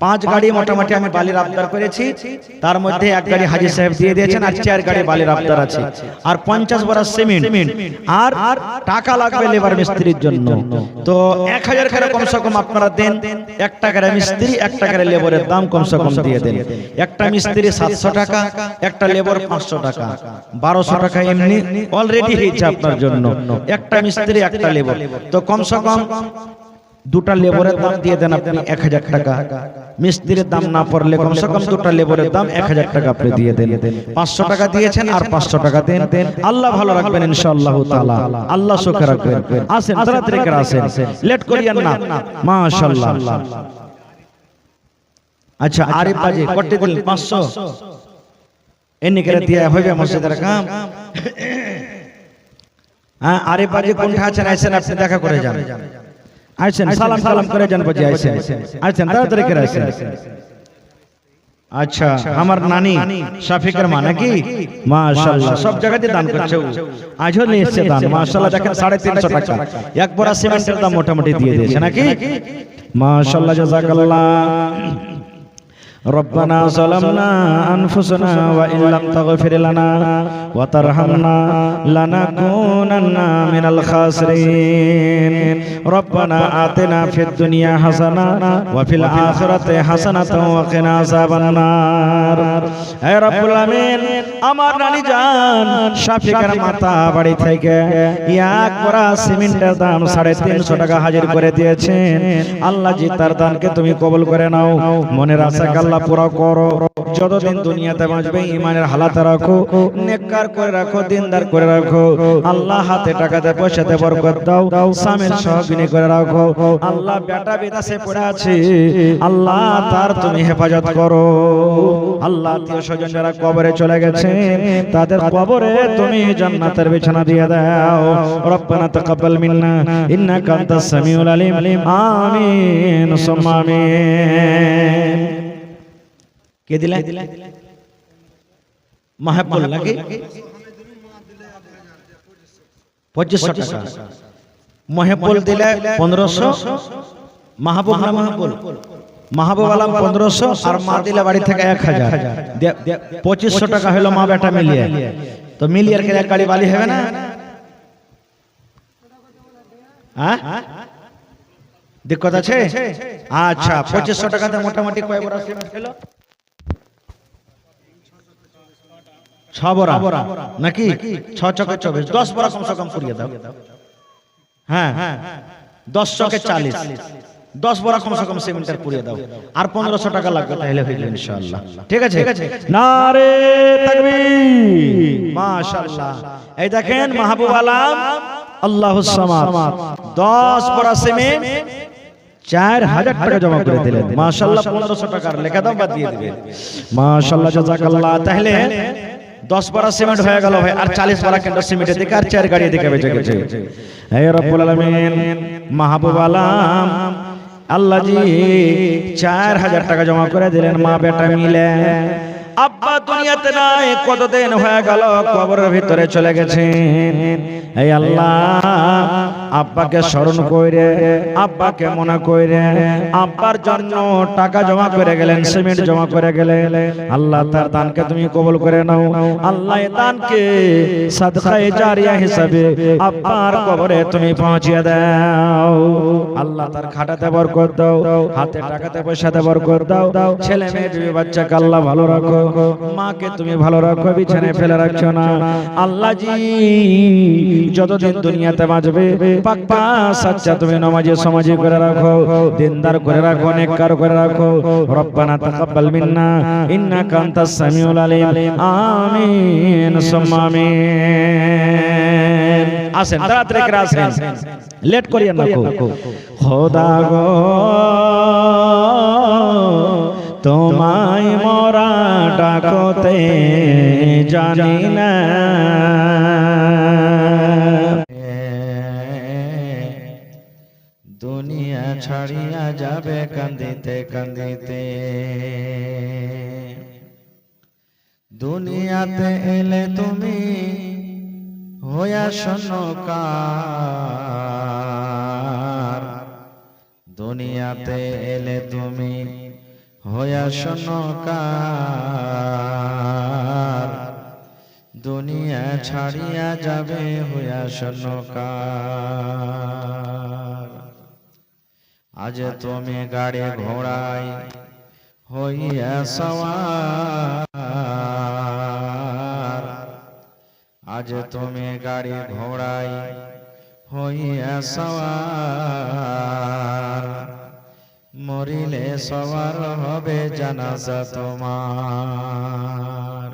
[SPEAKER 1] 5 গাড়ি মোটামুটি আমি বালির আবদার করেছি, তার মধ্যে 1 গাড়ি হাজী সাহেব দিয়ে দিয়েছেন, আর 4 গাড়ি বালির আবদার আছে, আর 50 বড়া সিমেন্ট, আর টাকা লাগবে লেবার মিস্ত্রির জন্য। তো 1000 করে কমসে কম আপনারা দেন। 1 টাকার মিস্ত্রি 1 টাকার লেবারের দাম কমসে কম দিয়ে দেন। একটা মিস্ত্রি 700 টাকা, একটা লেবার 500 টাকা, 1200 টাকা এমনি অলরেডি হয়েছে আপনার জন্য। একটা মিস্ত্রি একটা লেবার, তো কমসে কম 2টা লেবারের দাম দিয়ে দেন আপনি 1000 টাকা। মিস্ত্রির দাম না পড়লে কমসে কম 2টা লেবারের দাম 1000 টাকা আপনি দিয়ে দেন। 500 টাকা দিয়েছেন আর 500 টাকা দেন। আল্লাহ ভালো রাখবেন ইনশাআল্লাহ তাআলা, আল্লাহ সুখে রাখবেন। আসেন তাড়াতাড়ি করে আসেন, লেট করিয়েন না। মাশাআল্লাহ। আচ্ছা আরিফ বাজি করতে দিন 500 এনে করে দিয়া হবে মসজিদের কাম। হ্যাঁ আরিফ বাজি কোনটা আছেন, আছেন আপনি দেখা করে যান। আছেন সালাম সালাম করে যান বাজি, আছেন আছেন তাড়াতাড়ি করে আসেন। আচ্ছা আমার নানি শাফিকের মা নাকি? মাশাআল্লাহ, সব জায়গাতে দান করছে, আজও নিয়ে এসেছে দান। মাশাআল্লাহ দেখেন 350 টাকা এক বড়া সিমেন্টের দাম মোটামুটি দিয়ে দিয়েছে নাকি? মাশাআল্লাহ জাযাকাল্লাহ। ربنا ظلمنا أنفسنا وإن لم تغفر لنا وترحمنا لنكونن من الخاسرين ربنا آتنا في الدنيا حسنة وفي الآخرة حسنة وقنا عذاب النار اے رب العالمین আমার নানি জান শাফিকের মাথা বাড়ি থেকে এক বড়া সিমেন্টের দাম 350 টাকা হাজির করে দিয়েছেন। আল্লাহ জি তার দানকে তুমি কবুল করে নাও, মনের আশা আল্লাহ পুরো করো। যতদিন দুনিয়াতে বাঁচবে ঈমানের হালাতে রাখো, নেককার করে রাখো, দিনদার করে রাখো। আল্লাহ হাতে টাকাতে পয়সাতে বরকত দাও, সামের সহগিনী করে রাখো। আল্লাহ বেটা বিদেশে পড়ে আছে, আল্লাহ তার তুমি হেফাজত করো। আল্লাহ আত্মীয় স্বজন যারা কবরে চলে গেছে তাদের কবরে তুমি জান্নাতের বিছানা দিয়ে দাও। রব্বানা তাকাব্বাল মিন্না ইন্নাকা আনতাস সামিউল আলিম। আমিন সুম্মা আমিন। কে দিলে? মাহবুল নাকি? 2500 টাকা। মাহবুল দিলে 1500, মাহবুব না মাহবুল? মাহবুব আলম 1500 আর মা দিলে বাড়ি থেকে 1000। 2500 টাকা হলো মা বেটা মিলিয়ে। তো মিলিয়ে কে এক গাড়ি বালি হবে না? হ্যাঁ দিক্কত আছে? আচ্ছা 2500 টাকাতে মোটামুটি কয় বড়া সিমেন্ট হলো? 6 বড়া নাকি? 6 চকে 24, 10 বড়া কমসে কম করিয়ে দাও। হ্যাঁ 10 চকে 40, 10 বড়া কমসে কম সিমেন্টের পুড়িয়ে দাও। আর 1500 টাকা লাগবে, তাহলে হয়ে যাবে ইনশাআল্লাহ। ঠিক আছে? নারে তাকবীর। মাশাআল্লাহ। এই দেখেন মাহবুব আলম আল্লাহুস সামাদ 10 বড়া সিমেন্ট 4000 টাকা জমা করে দিলেন। মাশাআল্লাহ 1500 টাকার লেখা দাম বাদ দিয়ে দিবেন। মাশাআল্লাহ জাযাকাল্লাহ। তাহলে 10 বড়া সিমেন্ট হয়ে গেল ভাই, আর 40 বড়া কেন্দ্র সিমেন্টের দিকে আর 4 গাড়ি দিকে বেঁচে গেছে। হে রব্বুল আলামিন মাহবুব আলম আল্লাহ জি 4000 টাকা জমা করে দিলেন মা বেটা মিলে। আব্বা দুনিয়াতে নাই, কতদিন হয়ে গেল কবরের ভিতরে চলে গেছেন। এই আল্লাহ আব্বাকে স্মরণ কইরে, আব্বাকে মনে কইরে আব্বার জন্য টাকা জমা করে গেলেন, সিমেন্ট জমা করে গেলেন। আল্লাহ তার দানকে তুমি কবুল করে নাও। আল্লাহ এই দানকে সাদকায়ে জারিয়া হিসাবে আব্বার কবরে তুমি পৌঁছিয়ে দাও। আল্লাহ তার খাটাতে বরকত দাও, হাতে টাকাতে পয়সাতে বরকত দাও। ছেলে মেয়ে বিবি বাচ্চাকে আল্লাহ ভালো রাখো, মাকে তুমি ভালো রাখো, বিছানায় ফেলে রাখছো না। আল্লাহ জি যতদিন দুনিয়াতে বাঁচবে পাক পাক সাচ্চা তুমি নামাজি সমাজি করে রাখো, দিনদার করে রাখো, নেককার করে রাখো। রব্বানা তাকাব্বাল মিন্না ইন্নাকা আনতাস সামিউল আলিম। আমিন সুম্মা আমিন। আসেন তাড়াতাড়ি করে আসেন, লেট করিয়েন না। খোদা গো তোমায় মোরা ডাকতে জানি না, দুনিয়া ছাড়িয়া যাবে কান্দিতে কান্দিতে। দুনিয়াতে এলে তুমি হইয়া শূন্যকার, দুনিয়াতে এলে তুমি হইয়া শূন্যকার, দুনিয়া ছাড়িয়া যাবে হইয়া শূন্যকার। আজ তুমি গাড়ি ঘোড়ায় হইয়া সওয়ার, আজ তুমি গাড়ি ঘোড়ায় হইয়া সওয়ার, মরিলে সওয়ার হবে জানাজা তোমার।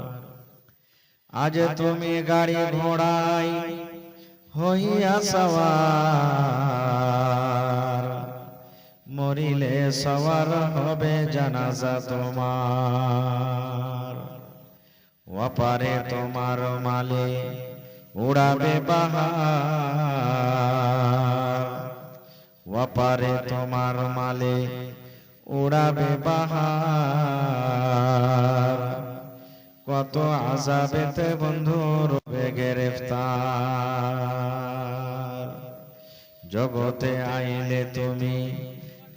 [SPEAKER 1] আজ তুমি গাড়ি ঘোড়ায় হইয়া সওয়ার, মরিলে সওয়ার হবে জানাজা তোমার। ওপারে তোমার মালে উড়াবে বাহার, ওপারে তোমার মালে উড়াবে বাহার, কত আযাবেতে বন্ধু রবে গ্রেফতার। জগতে আইলে তুমি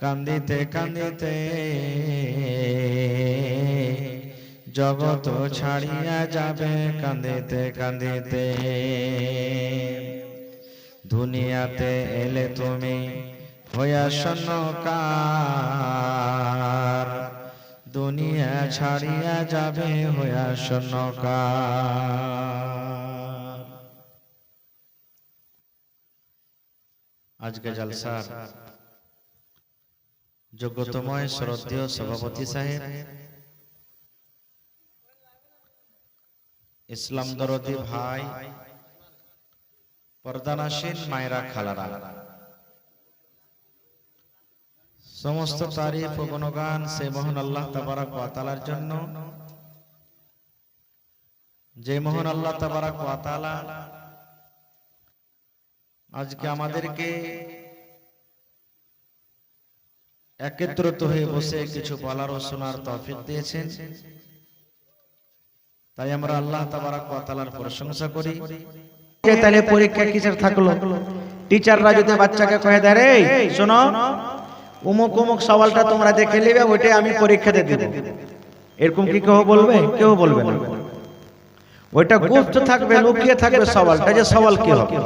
[SPEAKER 1] কান্দিতে কান্দিতে, জগৎ ছাড়িয়া যাবে কান্দিতে কান্দিতে। দুনিয়াতে এলে তুমি হইয়া শূন্যকার, দুনিয়া ছাড়িয়া যাবে হইয়া শূন্যকার। আজকে জলসার যোগ্যতময় শ্রদ্ধেয় সভাপতি সাহেব, ইসলাম দরদি ভাই, পর্দানাসীন মায়েরা খালারা, সমস্ত তারিফ ও গুণগান সে মহান আল্লাহ তাবারাক ওয়া তাআলার জন্য, যে মহান আল্লাহ তাবারাক ওয়া তাআলা আজকে আমাদেরকে একত্রিত হয়ে বসে কিছু বলার ও শোনার তৌফিক দিয়েছেন। তাই আমরা আল্লাহ তাবারাক ওয়া তাআলার প্রশংসা করি। তাহলে পরীক্ষা কিসের থাকলো? টিচাররা যদি বাচ্চাকে কয়ে দেয়, রে শোনো অমুক অমুক সওয়ালটা তোমরা দেখে নেবে, ওইটাই আমি পরীক্ষাতে দেব, এরকম কি কেউ বলবে? কেউ বলবে না। ওইটা গুপ্ত থাকবে, লুকিয়ে থাকবে সওয়ালটা, যে সওয়াল কি হবে।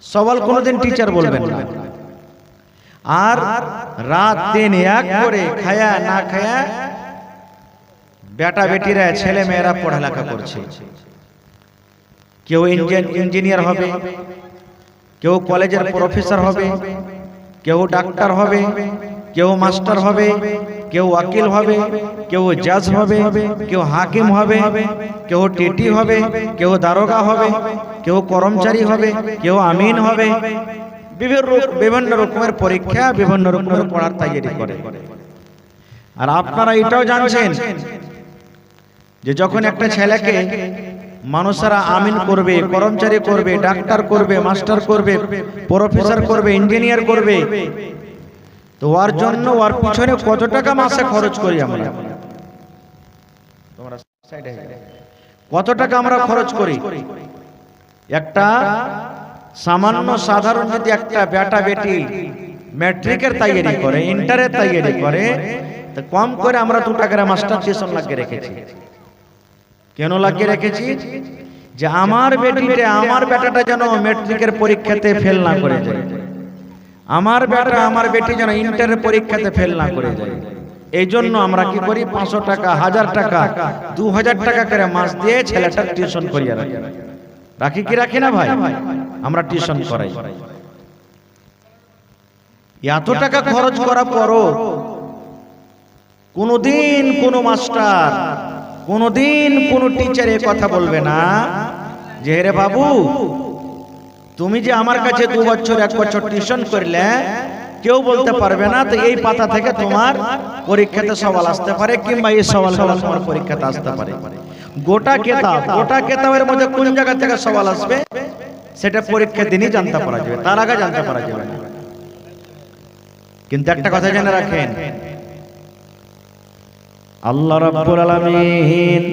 [SPEAKER 1] সওয়াল কোনোদিন টিচার বলবেন না। আর রাত দিন এক করে খায়া না খায়া বেটা বেটিরা ছেলে মেয়েরা পড়ালেখা করছে। কেউ ইঞ্জিনিয়ার হবে, কেউ কলেজের প্রফেসর হবে, কেউ ডাক্তার হবে, কেউ মাস্টার হবে, কেউ ওয়াকিল হবে, কেউ জাজ হবে, কেউ হাকিম হবে, কেউ টিটি হবে, কেউ দারোগা হবে, কেউ কর্মচারী হবে, কেউ আমিন হবে। বিভিন্ন রকমের পরীক্ষা, বিভিন্ন রকমের পড়ার তৈরি করে। আর আপনারা এটাও জানছেন যে যখন একটা ছেলেকে মানুষেরা আমিন করবে, কর্মচারী করবে, ডাক্তার করবে, মাস্টার করবে, প্রফেসর করবে, ইঞ্জিনিয়ার করবে, তো ওর জন্য ওর পিছনে কত টাকা মাসে খরচ করি আমরা? কত টাকা আমরা খরচ করি? একটা সামান্য সাধারণ যদি একটা বেটা বেটি ম্যাট্রিকের তৈরি করে, ইন্টারের তৈরি করে, তো কম করে আমরা 2 টাকার মাস্টার টিউশন লাগিয়ে রেখেছি। কেন লাগিয়ে রেখেছি? যে আমার বেটিটা, আমার বেটাটা যেন ম্যাট্রিকের পরীক্ষাতে ফেল না করে যায়, আমার বেটা আমার বেটি যেন ইন্টারের পরীক্ষাতে ফেল না করে যায়। এই জন্য আমরা কি করি, 500 টাকা, 1000 টাকা, 2000 টাকা করে মাস দিয়ে ছেলেটার টিউশন করিয়ে রাখি। রাখি কি রাখি না ভাই? আমরা টিউশন করাই। এত টাকা খরচ করার পরও কোনদিন কোন মাস্টার, কোনদিন কোন টিচার এ কথা বলবে না যে রে বাবু, তুমি যে আমার কাছে 2 বছর 1 বছর টিউশন করলে, কেউ বলতে পারবে না তো এই পাতা থেকে তোমার পরীক্ষাতে সওয়াল আসতে পারে, কিংবা এই সওয়ালগুলো তোমার পরীক্ষাতে আসতে পারে। গোটা কেতাবের মধ্যে কোন জায়গা থেকে সওয়াল আসবে সেটা পরীক্ষার দিনই জানতে পারা যাবে, তার আগে জানতে পারা যাবে না। কিন্তু একটা কথা জেনে রাখেন, আল্লাহ রাব্বুল আলামিন